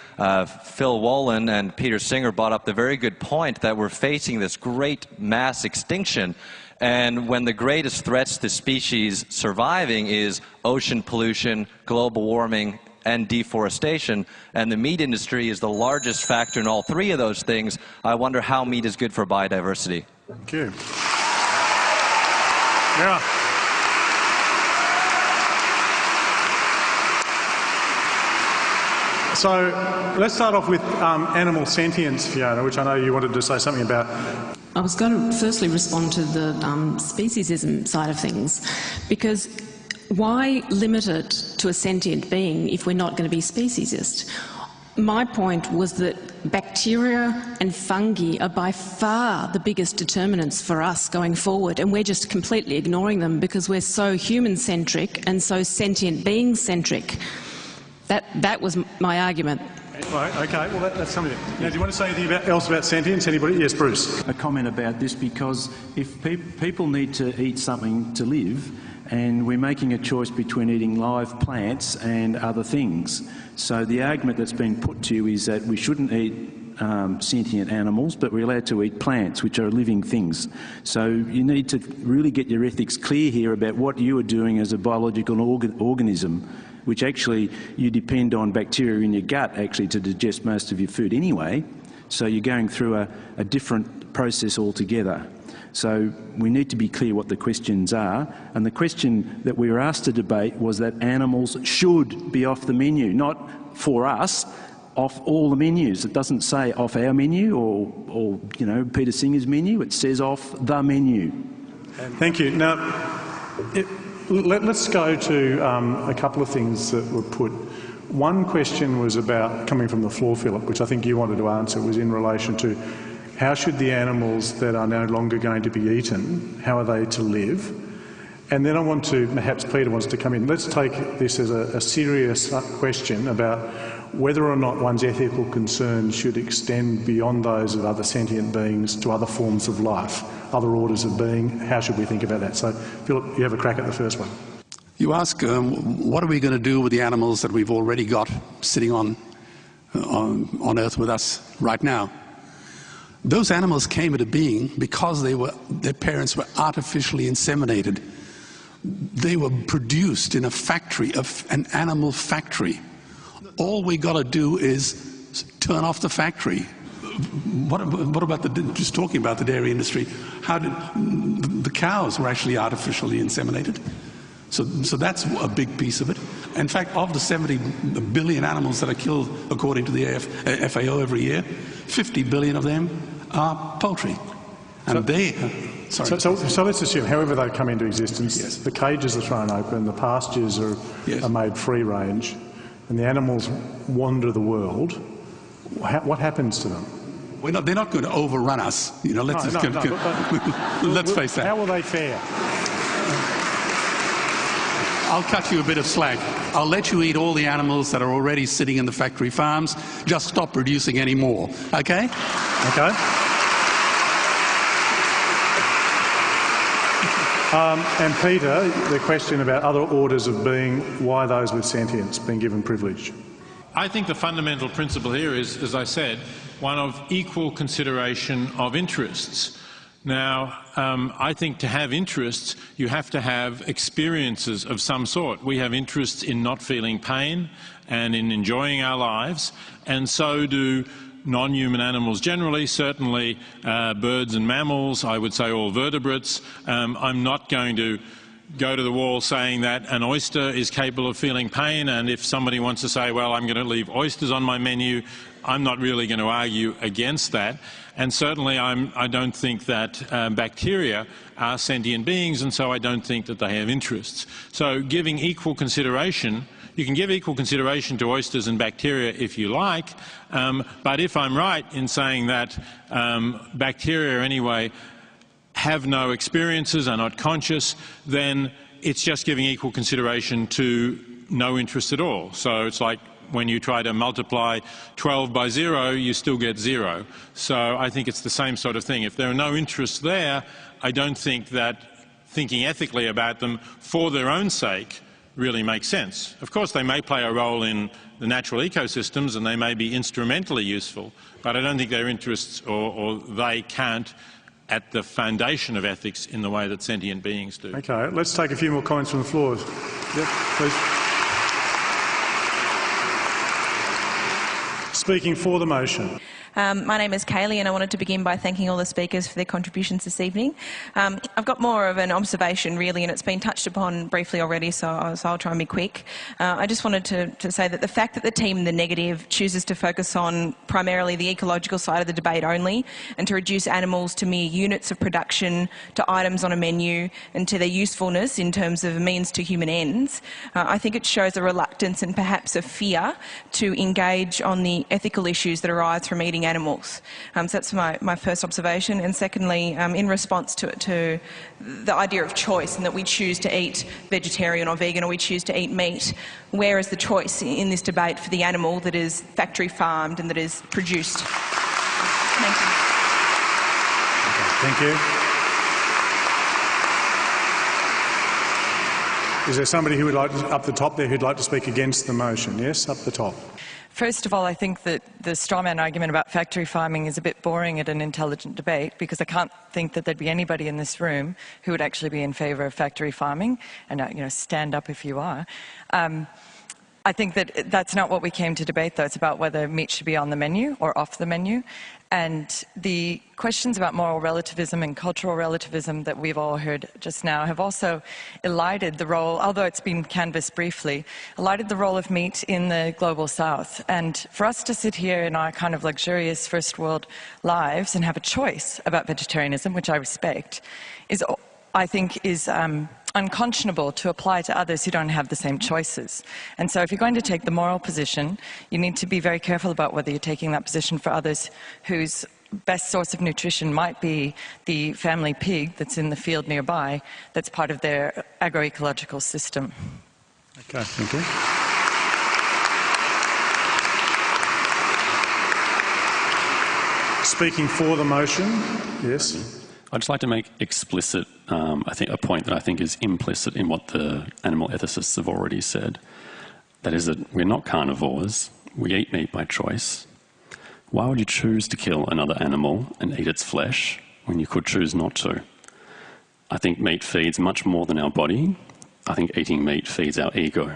Phil Wolin and Peter Singe brought up the very good point that we're facing this great mass extinction, and when the greatest threats to species surviving is ocean pollution, global warming, and deforestation, and the meat industry is the largest factor in all three of those things. I wonder how meat is good for biodiversity. Thank you. Yeah. So let's start off with animal sentience, Fiona, which I know you wanted to say something about. I was going to firstly respond to the speciesism side of things, because why limit it to a sentient being if we're not going to be speciesist? My point was that bacteria and fungi are by far the biggest determinants for us going forward, and we're just completely ignoring them because we're so human-centric and so sentient being-centric. That was my argument. Right, okay, well that's something. Now, do you want to say anything else about sentience? Anybody? Yes, Bruce. A comment about this, because if people need to eat something to live, and we're making a choice between eating live plants and other things. So the argument that's been put to you is that we shouldn't eat sentient animals, but we're allowed to eat plants, which are living things. So you need to really get your ethics clear here about what you are doing as a biological organism, which actually you depend on bacteria in your gut actually to digest most of your food anyway. So you're going through a different process altogether. So we need to be clear what the questions are, and the question that we were asked to debate was that animals should be off the menu, not for us, off all the menus. It doesn't say off our menu or you know, Peter Singer's menu, it says off the menu. Thank you. Now, let's go to a couple of things that were put. One question was about, coming from the floor, Philip, which I think you wanted to answer, was in relation to how should the animals that are no longer going to be eaten, how are they to live? And then I want to, perhaps Peter wants to come in. Let's take this as a serious question about whether or not one's ethical concerns should extend beyond those of other sentient beings to other forms of life, other orders of being. How should we think about that? So, Philip, you have a crack at the first one. You ask, what are we going to do with the animals that we've already got sitting on Earth with us right now? Those animals came into being because their parents were artificially inseminated. They were produced in a factory, an animal factory. All we got to do is turn off the factory. What about just talking about the dairy industry? How did the cows were actually artificially inseminated? So that's a big piece of it. In fact, of the 70 billion animals that are killed according to the FAO every year, 50 billion of them are poultry. And so let's assume, however they come into existence, yes, the cages are thrown open, the pastures are made free range, and the animals wander the world. What happens to them? They're not going to overrun us. You know, let's face that. How will they fare? I'll cut you a bit of slack. I'll let you eat all the animals that are already sitting in the factory farms. Just stop producing any more, okay? Okay. And Peter, the question about other orders of being, why those with sentience being given privilege? I think the fundamental principle here is, as I said, one of equal consideration of interests. Now, I think to have interests, you have to have experiences of some sort. We have interests in not feeling pain and in enjoying our lives, and so do non-human animals generally, certainly birds and mammals, I would say all vertebrates. I'm not going to go to the wall saying that an oyster is capable of feeling pain, and if somebody wants to say, well, I'm going to leave oysters on my menu, I'm not really going to argue against that. And certainly I don't think that bacteria are sentient beings, and so I don't think that they have interests. So giving equal consideration, you can give equal consideration to oysters and bacteria if you like, but if I'm right in saying that bacteria anyway have no experiences, are not conscious, then it's just giving equal consideration to no interest at all. So it's like when you try to multiply 12 by 0, you still get 0. So I think it's the same sort of thing. If there are no interests there, I don't think that thinking ethically about them for their own sake really makes sense. Of course, they may play a role in the natural ecosystems and they may be instrumentally useful, but I don't think their interests or they can't at the foundation of ethics in the way that sentient beings do. Okay, let's take a few more comments from the floor. Yep, please. Speaking for the motion. My name is Kaylee and I wanted to begin by thanking all the speakers for their contributions this evening. I've got more of an observation really, and it's been touched upon briefly already, so I'll try and be quick. I just wanted to say that the fact that the team in the negative chooses to focus on primarily the ecological side of the debate only, and to reduce animals to mere units of production, to items on a menu, and to their usefulness in terms of means to human ends, I think it shows a reluctance and perhaps a fear to engage on the ethical issues that arise from eating animals. So that's my first observation. And secondly, in response to the idea of choice and that we choose to eat vegetarian or vegan, or we choose to eat meat, where is the choice in this debate for the animal that is factory farmed and that is produced? Thank you. Thank you. Is there somebody who would like to, up the top there, who'd like to speak against the motion? Yes, up the top. First of all, I think that the strawman argument about factory farming is a bit boring at an intelligent debate, because I can't think that there'd be anybody in this room who would actually be in favour of factory farming, and stand up if you are. I think that that's not what we came to debate, though. It's about whether meat should be on the menu or off the menu. And the questions about moral relativism and cultural relativism that we've all heard just now have also elided the role, although it's been canvassed briefly, elided the role of meat in the global south. And for us to sit here in our kind of luxurious first world lives and have a choice about vegetarianism, which I respect, I think is unconscionable to apply to others who don't have the same choices. And so if you're going to take the moral position, you need to be very careful about whether you're taking that position for others whose best source of nutrition might be the family pig that's in the field nearby, that's part of their agroecological system. Okay, thank you. Speaking for the motion, yes. I'd just like to make explicit, I think, a point that I think is implicit in what the animal ethicists have already said. That is that we're not carnivores. We eat meat by choice. Why would you choose to kill another animal and eat its flesh when you could choose not to? I think meat feeds much more than our body. I think eating meat feeds our ego.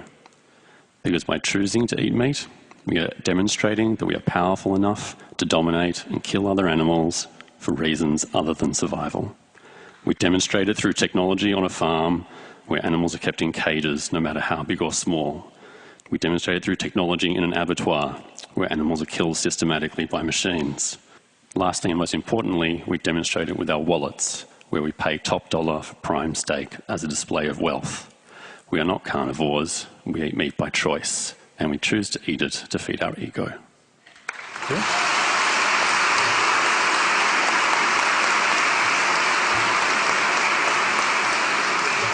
Because by choosing to eat meat, we are demonstrating that we are powerful enough to dominate and kill other animals for reasons other than survival. We demonstrate it through technology on a farm where animals are kept in cages, no matter how big or small. We demonstrate it through technology in an abattoir where animals are killed systematically by machines. Lastly, and most importantly, we demonstrate it with our wallets, where we pay top dollar for prime steak as a display of wealth. We are not carnivores. We eat meat by choice, and we choose to eat it to feed our ego. Okay.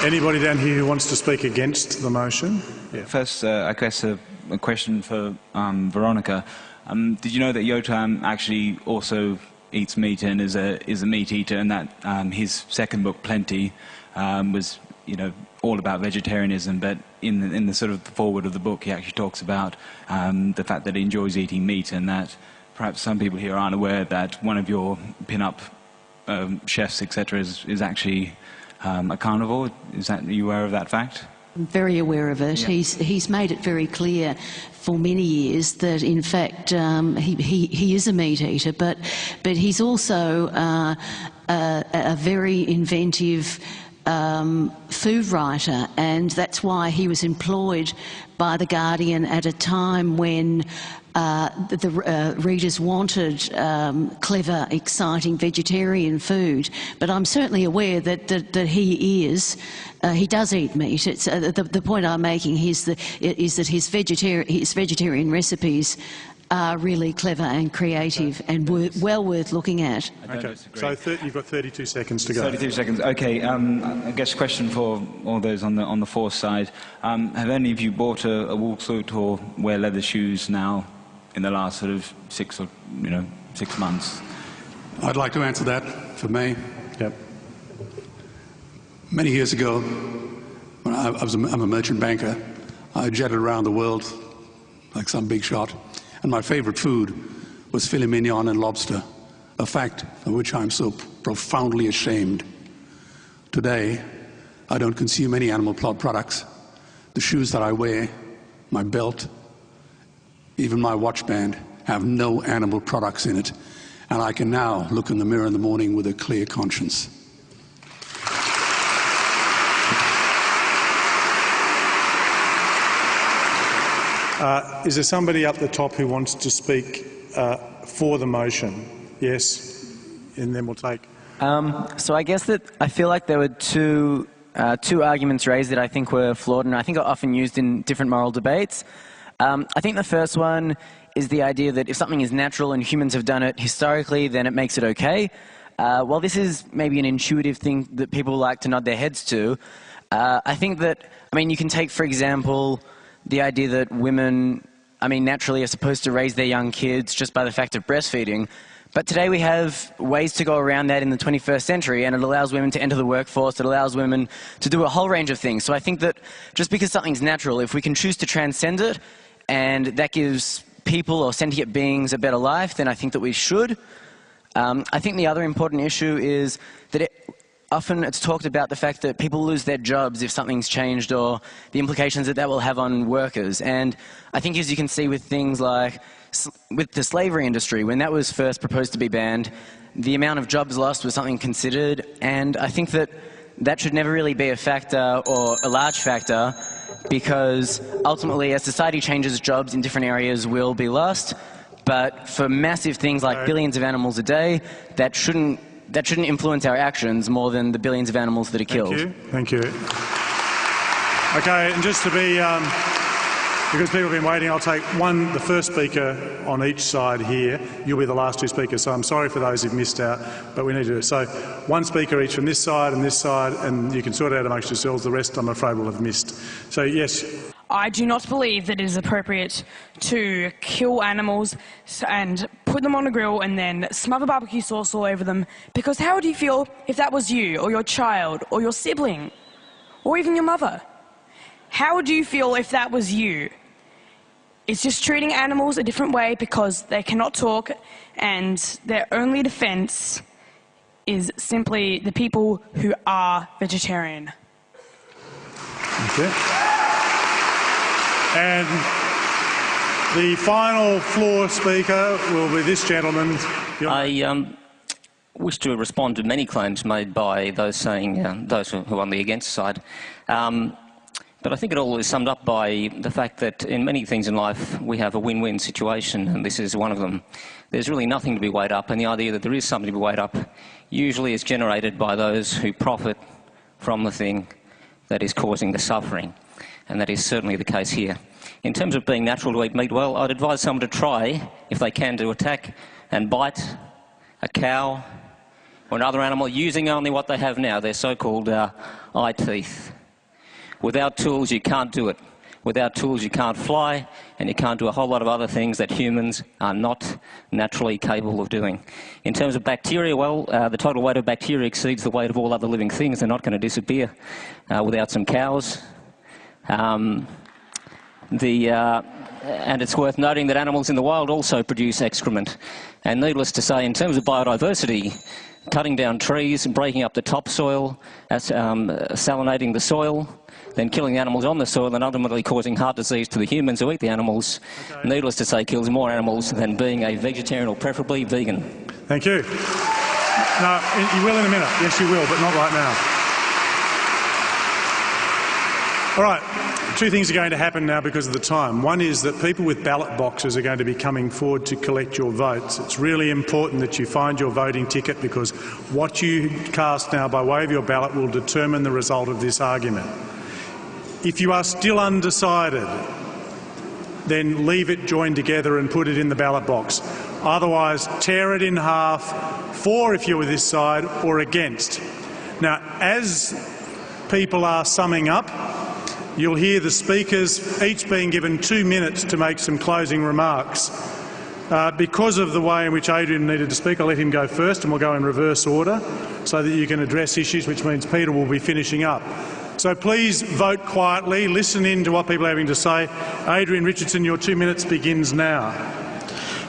Anybody down here who wants to speak against the motion? Yeah. First, I guess a question for Veronica. Did you know that Yotam actually also eats meat and is a meat eater, and that his second book, Plenty, was all about vegetarianism, but in the sort of foreword of the book, he actually talks about the fact that he enjoys eating meat, and that perhaps some people here aren't aware that one of your pin-up chefs, etc., is actually a carnivore. Are you aware of that fact? I'm very aware of it. Yeah. He's made it very clear for many years that in fact he is a meat eater, but he's also a very inventive food writer, and that's why he was employed by The Guardian at a time when the readers wanted clever, exciting vegetarian food. But I'm certainly aware that he does eat meat. It's, the point I'm making is that his vegetarian recipes are really clever and creative and well worth looking at. Okay, so you've got 32 seconds to go. 32 seconds. Okay, I guess question for all those on the force side. Have any of you bought a wool suit or wear leather shoes now in the last sort of 6 months? I'd like to answer that for me. Yep. Many years ago, when I'm a merchant banker, I jetted around the world like some big shot, and my favorite food was filet mignon and lobster, a fact of which I'm so profoundly ashamed. Today, I don't consume any animal products. The shoes that I wear, my belt, even my watch band have no animal products in it. And I can now look in the mirror in the morning with a clear conscience. Is there somebody up the top who wants to speak for the motion? Yes, and then we'll take... So I guess that I feel like there were two arguments raised that I think were flawed and I think are often used in different moral debates. I think the first one is the idea that if something is natural and humans have done it historically, then it makes it okay. While this is maybe an intuitive thing that people like to nod their heads to, I think that, you can take, for example, the idea that women, naturally are supposed to raise their young kids just by the fact of breastfeeding. But today we have ways to go around that in the 21st century, and it allows women to enter the workforce, it allows women to do a whole range of things. So I think that just because something's natural, if we can choose to transcend it, and that gives people or sentient beings a better life, then I think that we should. I think the other important issue is that often it's talked about the fact that people lose their jobs if something's changed, or the implications that will have on workers. And I think, as you can see with things like with the slavery industry, when that was first proposed to be banned, the amount of jobs lost was something considered, and I think that that should never really be a factor or a large factor, because ultimately as society changes, jobs in different areas will be lost. But for massive things like billions of animals a day, that shouldn't influence our actions more than the billions of animals that are killed. Thank you. Okay, and just to be, because people have been waiting, I'll take the first speaker on each side here. You'll be the last two speakers, so I'm sorry for those who've missed out, but we need to do it. So one speaker each from this side, and you can sort it out amongst yourselves. The rest, I'm afraid, will have missed. So, yes. I do not believe that it is appropriate to kill animals and put them on a grill and then smother barbecue sauce all over them, because how would you feel if that was you, or your child, or your sibling, or even your mother? How would you feel if that was you? It's just treating animals a different way because they cannot talk, and their only defence is simply the people who are vegetarian. Okay. And the final floor speaker will be this gentleman. I wish to respond to many claims made by those saying, those who are on the against side. But I think it all is summed up by the fact that in many things in life we have a win-win situation, and this is one of them. There's really nothing to be weighed up, and the idea that there is something to be weighed up usually is generated by those who profit from the thing that is causing the suffering, and that is certainly the case here. In terms of being natural to eat meat, well, I'd advise someone to try, if they can, to attack and bite a cow or another animal using only what they have now, their so-called eye teeth. Without tools, you can't do it. Without tools, you can't fly, and you can't do a whole lot of other things that humans are not naturally capable of doing. In terms of bacteria, well, the total weight of bacteria exceeds the weight of all other living things. They're not going to disappear without some cows. And it's worth noting that animals in the wild also produce excrement. And needless to say, in terms of biodiversity, cutting down trees and breaking up the topsoil, salinating the soil, then killing the animals on the soil and ultimately causing heart disease to the humans who eat the animals, needless to say, kills more animals than being a vegetarian or preferably vegan. Thank you. No, you will in a minute. Yes, you will, but not right now. All right, two things are going to happen now because of the time. One is that people with ballot boxes are going to be coming forward to collect your votes. It's really important that you find your voting ticket, because what you cast now by way of your ballot will determine the result of this argument. If you are still undecided, then leave it joined together and put it in the ballot box. Otherwise, tear it in half, for if you're with this side or against. Now, as people are summing up, you'll hear the speakers each being given 2 minutes to make some closing remarks. Because of the way in which Adrian needed to speak, I'll let him go first, and we'll go in reverse order so that you can address issues, which means Peter will be finishing up. So please vote quietly, listen in to what people are having to say. Adrian Richardson, your 2 minutes begins now.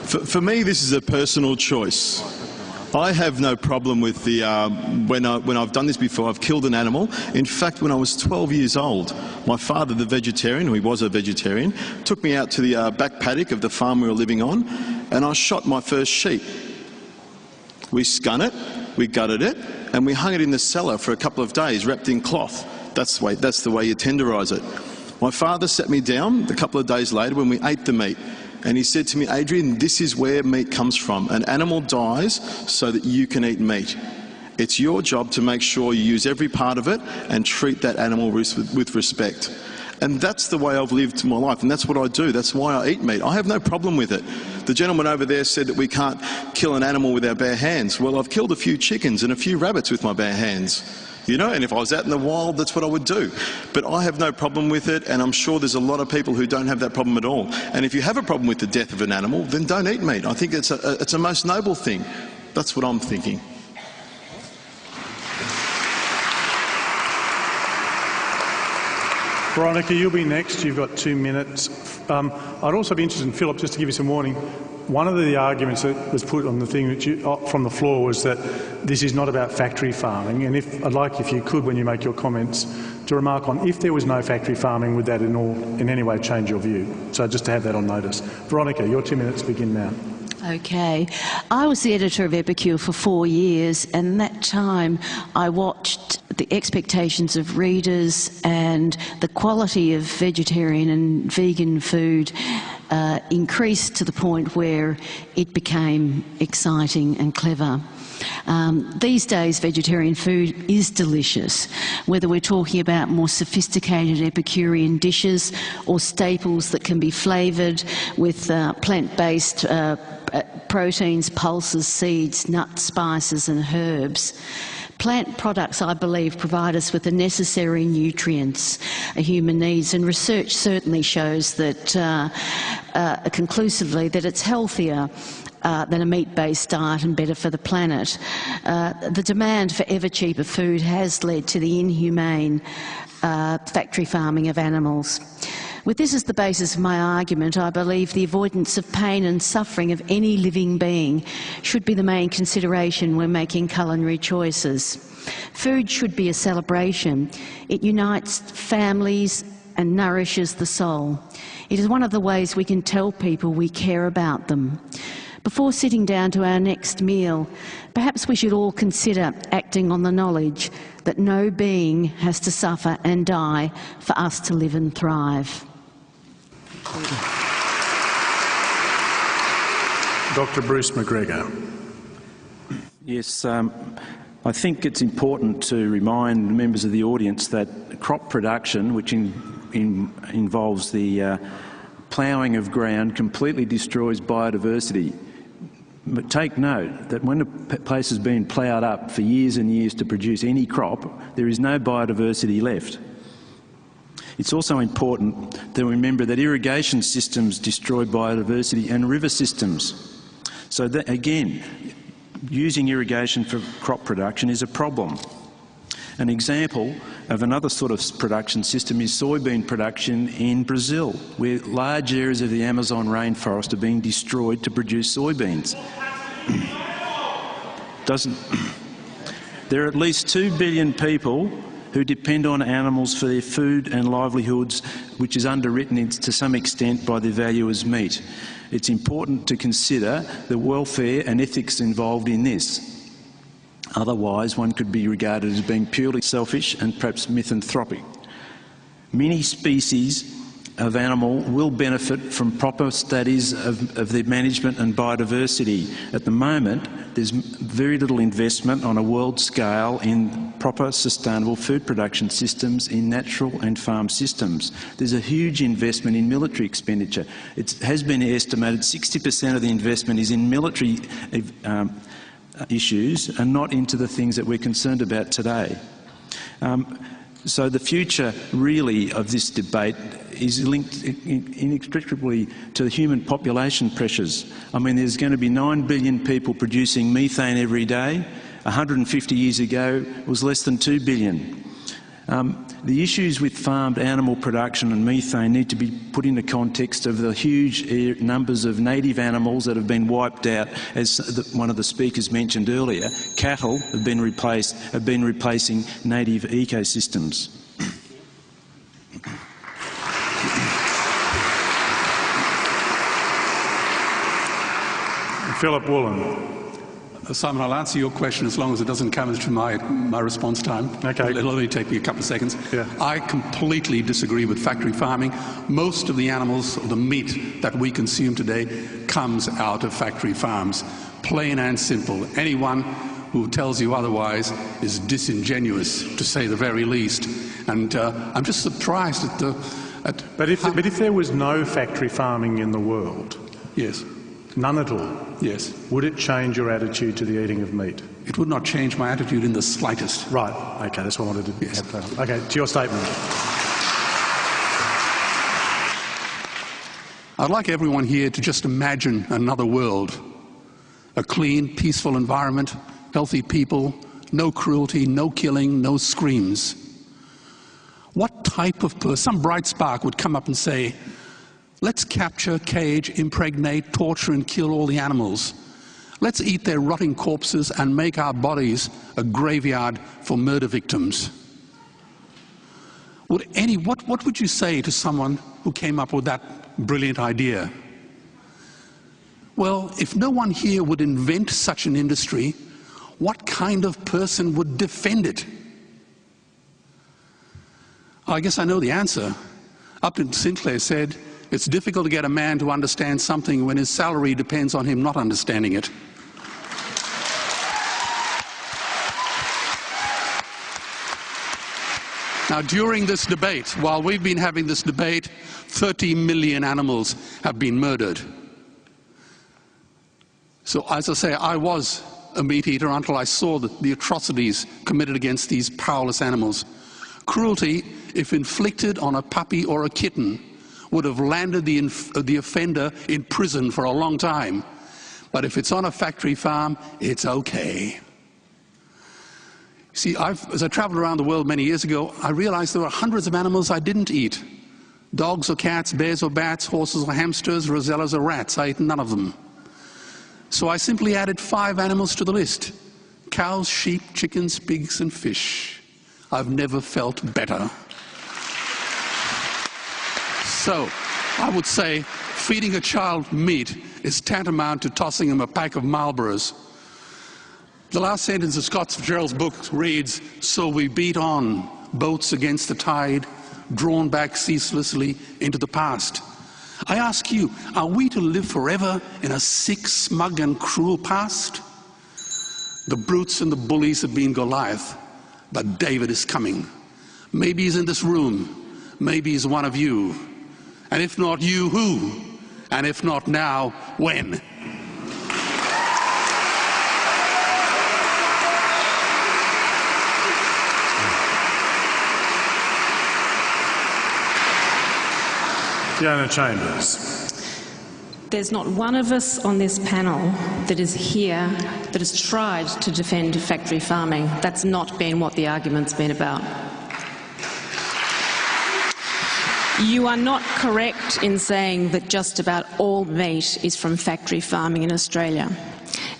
For me, this is a personal choice. I have no problem with the, when I've done this before, I've killed an animal. In fact, when I was 12 years old, my father, the vegetarian, he was a vegetarian, took me out to the back paddock of the farm we were living on, and I shot my first sheep. We skun it, we gutted it, and we hung it in the cellar for a couple of days, wrapped in cloth. That's the way you tenderise it. My father sat me down a couple of days later when we ate the meat, and he said to me, "Adrian, this is where meat comes from. An animal dies so that you can eat meat. It's your job to make sure you use every part of it and treat that animal with respect." And that's the way I've lived my life, and that's what I do. That's why I eat meat. I have no problem with it. The gentleman over there said that we can't kill an animal with our bare hands. Well, I've killed a few chickens and a few rabbits with my bare hands. You know, and if I was out in the wild, that's what I would do. But I have no problem with it, and I'm sure there's a lot of people who don't have that problem at all. And if you have a problem with the death of an animal, then don't eat meat. I think it's a most noble thing. That's what I'm thinking. Veronica, you'll be next. You've got 2 minutes. I'd also be interested in, Philip, just to give you some warning, one of the arguments that was put on the thing that from the floor was that this is not about factory farming, and I'd like, if you could, when you make your comments, to remark on if there was no factory farming, would that in any way change your view? So just to have that on notice. Veronica, your 2 minutes begin now. Okay. I was the editor of Epicure for 4 years, and in that time I watched the expectations of readers and the quality of vegetarian and vegan food increase to the point where it became exciting and clever. These days, vegetarian food is delicious, whether we're talking about more sophisticated Epicurean dishes or staples that can be flavoured with plant-based proteins, pulses, seeds, nuts, spices and herbs. Plant products, I believe, provide us with the necessary nutrients a human needs, and research certainly shows that conclusively that it's healthier than a meat-based diet and better for the planet. The demand for ever cheaper food has led to the inhumane factory farming of animals. With this as the basis of my argument, I believe the avoidance of pain and suffering of any living being should be the main consideration when making culinary choices. Food should be a celebration. It unites families and nourishes the soul. It is one of the ways we can tell people we care about them. Before sitting down to our next meal, perhaps we should all consider acting on the knowledge that no being has to suffer and die for us to live and thrive. Dr. Bruce McGregor. Yes, I think it's important to remind members of the audience that crop production, which involves the ploughing of ground, completely destroys biodiversity. But take note that when a place has been ploughed up for years and years to produce any crop, there is no biodiversity left. It's also important to remember that irrigation systems destroy biodiversity and river systems. So that, again, using irrigation for crop production is a problem. An example of another sort of production system is soybean production in Brazil, where large areas of the Amazon rainforest are being destroyed to produce soybeans. There are at least 2 billion people who depend on animals for their food and livelihoods, which is underwritten to some extent by the value as meat. It's important to consider the welfare and ethics involved in this. Otherwise, one could be regarded as being purely selfish and perhaps misanthropic. Many species of animal will benefit from proper studies of their management and biodiversity. At the moment, there's very little investment on a world scale in proper sustainable food production systems in natural and farm systems. There's a huge investment in military expenditure. It has been estimated 60% of the investment is in military issues and not into the things that we're concerned about today. So the future, really, of this debate is linked inextricably to the human population pressures. I mean, there's going to be 9 billion people producing methane every day. 150 years ago, it was less than 2 billion. The issues with farmed animal production and methane need to be put in the context of the huge numbers of native animals that have been wiped out. As one of the speakers mentioned earlier, cattle have been replacing native ecosystems. Philip Woolen. Simon, I'll answer your question as long as it doesn't come into my response time. Okay. It'll only take me a couple of seconds. Yeah. I completely disagree with factory farming. Most of the animals, or the meat that we consume today, comes out of factory farms. Plain and simple. Anyone who tells you otherwise is disingenuous, to say the very least. And I'm just surprised at But if there was no factory farming in the world, yes, none at all, yes, would it change your attitude to the eating of meat? It would not change my attitude in the slightest. Right. Okay, that's what I wanted to have clarity. Okay, to your statement. I'd like everyone here to just imagine another world. A clean, peaceful environment, healthy people, no cruelty, no killing, no screams. What type of person, some bright spark would come up and say, let's capture, cage, impregnate, torture and kill all the animals. Let's eat their rotting corpses and make our bodies a graveyard for murder victims. What would you say to someone who came up with that brilliant idea? Well, if no one here would invent such an industry, what kind of person would defend it? I guess I know the answer. Upton Sinclair said, it's difficult to get a man to understand something when his salary depends on him not understanding it. Now, during this debate, while we've been having this debate, 30 million animals have been murdered. So, as I say, I was a meat eater until I saw the atrocities committed against these powerless animals. Cruelty, if inflicted on a puppy or a kitten, would have landed the offender in prison for a long time. But if it's on a factory farm, it's okay. See, as I traveled around the world many years ago, I realized there were hundreds of animals I didn't eat. Dogs or cats, bears or bats, horses or hamsters, rosellas or rats. I ate none of them. So I simply added 5 animals to the list: cows, sheep, chickens, pigs and fish. I've never felt better. So, I would say feeding a child meat is tantamount to tossing him a pack of Marlboros. The last sentence of Scott Fitzgerald's book reads, so we beat on, boats against the tide, drawn back ceaselessly into the past. I ask you, are we to live forever in a sick, smug and cruel past? The brutes and the bullies have been Goliath, but David is coming. Maybe he's in this room, maybe he's one of you. And if not you, who? And if not now, when? Fiona Chambers. There's not one of us on this panel that is here that has tried to defend factory farming. That's not been what the argument's been about. You are not correct in saying that just about all meat is from factory farming in Australia.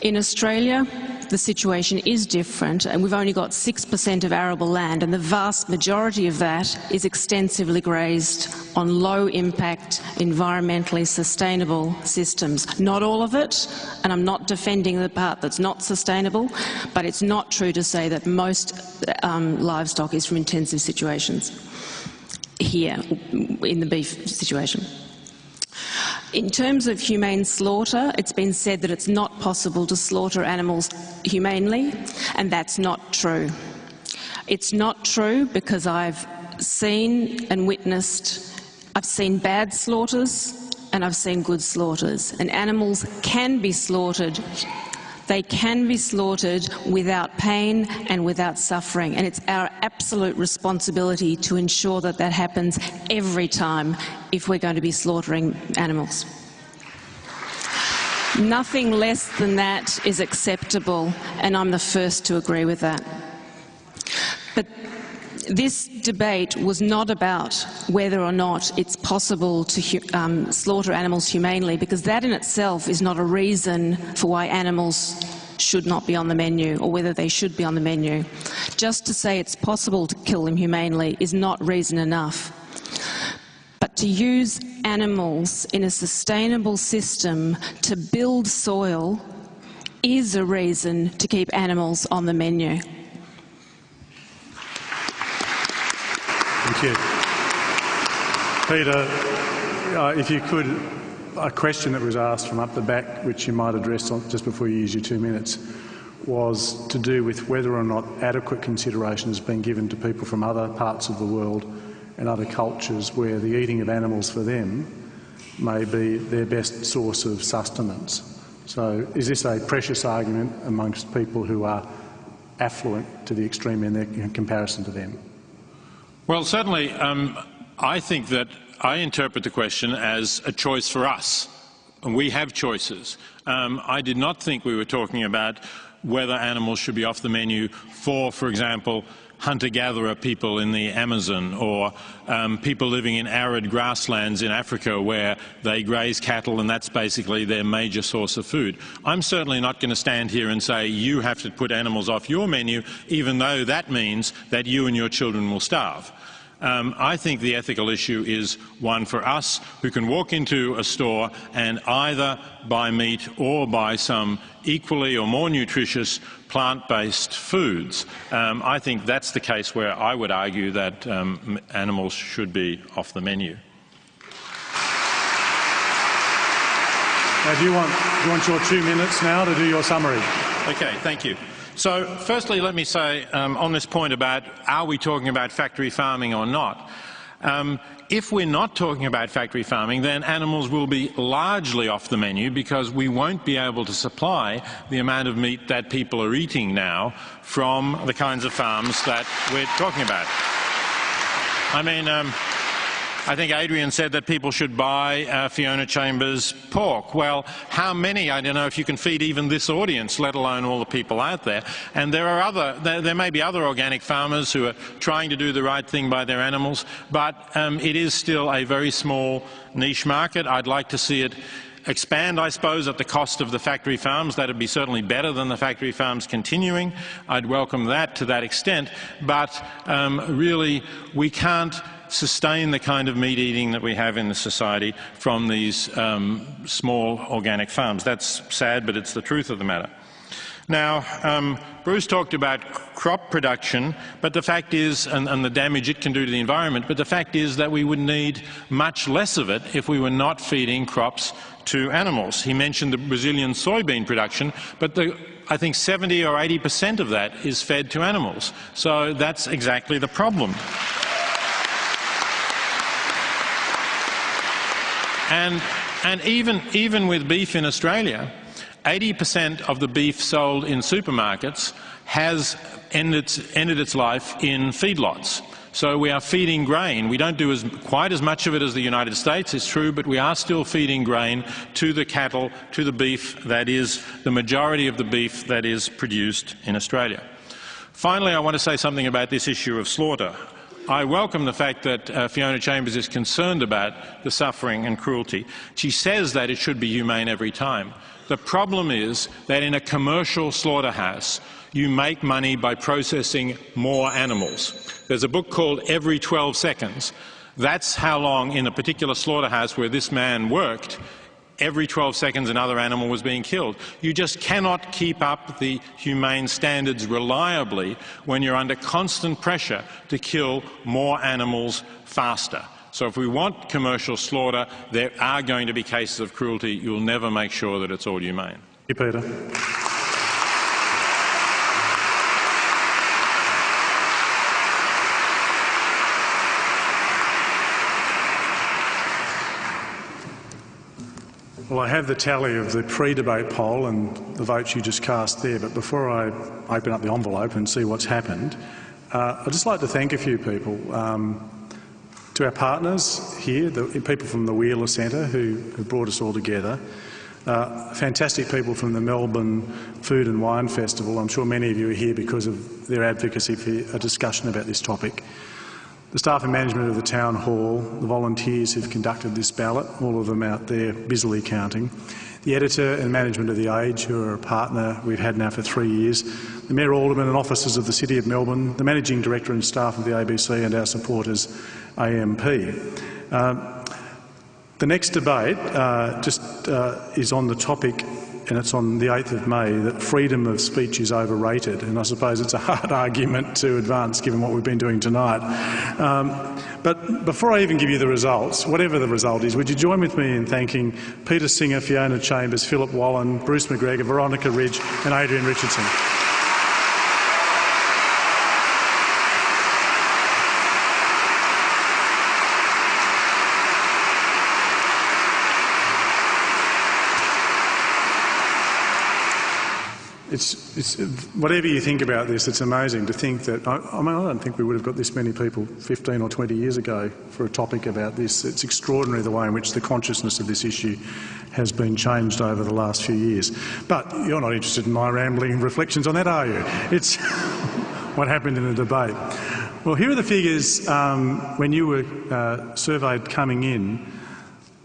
In Australia, the situation is different, and we've only got 6% of arable land, and the vast majority of that is extensively grazed on low-impact, environmentally sustainable systems. Not all of it, and I'm not defending the part that's not sustainable, but it's not true to say that most livestock is from intensive situations here in the beef situation. In terms of humane slaughter, it's been said that it's not possible to slaughter animals humanely, and that's not true. It's not true because I've seen and witnessed, I've seen bad slaughters and I've seen good slaughters, and animals can be slaughtered. They can be slaughtered without pain and without suffering, and it's our absolute responsibility to ensure that that happens every time if we're going to be slaughtering animals. Nothing less than that is acceptable, and I'm the first to agree with that. But this debate was not about whether or not it's possible to slaughter animals humanely, because that in itself is not a reason for why animals should not be on the menu or whether they should be on the menu. Just to say it's possible to kill them humanely is not reason enough. But to use animals in a sustainable system to build soil is a reason to keep animals on the menu. Thank you. Peter, if you could, a question that was asked from up the back, which you might address just before you use your 2 minutes, was to do with whether or not adequate consideration has been given to people from other parts of the world and other cultures where the eating of animals for them may be their best source of sustenance. So is this a precious argument amongst people who are affluent to the extreme in comparison to them? Well, certainly, I think that I interpret the question as a choice for us, and we have choices. I did not think we were talking about whether animals should be off the menu for example, hunter-gatherer people in the Amazon, or people living in arid grasslands in Africa where they graze cattle and that's basically their major source of food. I'm certainly not going to stand here and say you have to put animals off your menu, even though that means that you and your children will starve. I think the ethical issue is one for us who can walk into a store and either buy meat or buy some equally or more nutritious plant-based foods. I think that's the case where I would argue that animals should be off the menu. Now, do you want your 2 minutes now to do your summary? Okay, thank you. So, firstly, let me say on this point about are we talking about factory farming or not? If we're not talking about factory farming, then animals will be largely off the menu because we won't be able to supply the amount of meat that people are eating now from the kinds of farms that we're talking about. I mean, I think Adrian said that people should buy Fiona Chambers' pork. Well, how many? I don't know if you can feed even this audience, let alone all the people out there. And there may be other organic farmers who are trying to do the right thing by their animals, but it is still a very small niche market. I'd like to see it expand, I suppose, at the cost of the factory farms. That would be certainly better than the factory farms continuing. I'd welcome that to that extent. But really, we can't sustain the kind of meat eating that we have in the society from these small organic farms. That's sad, but it's the truth of the matter. Now, Bruce talked about crop production, but the fact is, and the damage it can do to the environment, but the fact is that we would need much less of it if we were not feeding crops to animals. He mentioned the Brazilian soybean production, but I think 70 or 80% of that is fed to animals. So that's exactly the problem. And even with beef in Australia, 80% of the beef sold in supermarkets has ended its life in feedlots. So we are feeding grain. We don't do quite as much of it as the United States, it's true, but we are still feeding grain to the cattle, to the beef that is the majority of the beef that is produced in Australia. Finally, I want to say something about this issue of slaughter. I welcome the fact that Fiona Chambers is concerned about the suffering and cruelty. She says that it should be humane every time. The problem is that in a commercial slaughterhouse, you make money by processing more animals. There's a book called Every 12 Seconds. That's how long in a particular slaughterhouse where this man worked, every 12 seconds another animal was being killed. You just cannot keep up the humane standards reliably when you're under constant pressure to kill more animals faster. So if we want commercial slaughter, there are going to be cases of cruelty. You'll never make sure that it's all humane. Thank you, Peter. Well, I have the tally of the pre-debate poll and the votes you just cast there, but before I open up the envelope and see what's happened, I'd just like to thank a few people. To our partners here, the people from the Wheeler Centre who brought us all together, fantastic people from the Melbourne Food and Wine Festival. I'm sure many of you are here because of their advocacy for a discussion about this topic. The staff and management of the Town Hall, the volunteers who've conducted this ballot, all of them out there busily counting, the editor and management of The Age, who are a partner we've had now for 3 years, the Mayor, Alderman and officers of the City of Melbourne, the Managing Director and staff of the ABC and our supporters, AMP. The next debate is on the topic and it's on the 8th of May, that freedom of speech is overrated. And I suppose it's a hard argument to advance given what we've been doing tonight. But before I even give you the results, whatever the result is, would you join with me in thanking Peter Singe, Fiona Chambers, Philip Wallen, Bruce McGregor, Veronica Ridge and Adrian Richardson. It's whatever you think about this, it's amazing to think that, I don't think we would have got this many people 15 or 20 years ago for a topic about this. It's extraordinary the way in which the consciousness of this issue has been changed over the last few years. But you're not interested in my rambling reflections on that, are you? It's what happened in the debate. Well, here are the figures when you were surveyed coming in.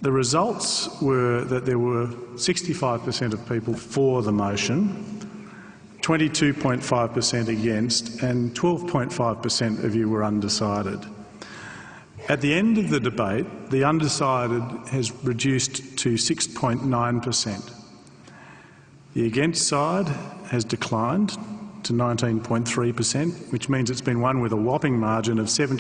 The results were that there were 65% of people for the motion, 22.5% against, and 12.5% of you were undecided. At the end of the debate, the undecided has reduced to 6.9%. The against side has declined to 19.3%, which means it's been won with a whopping margin of 70.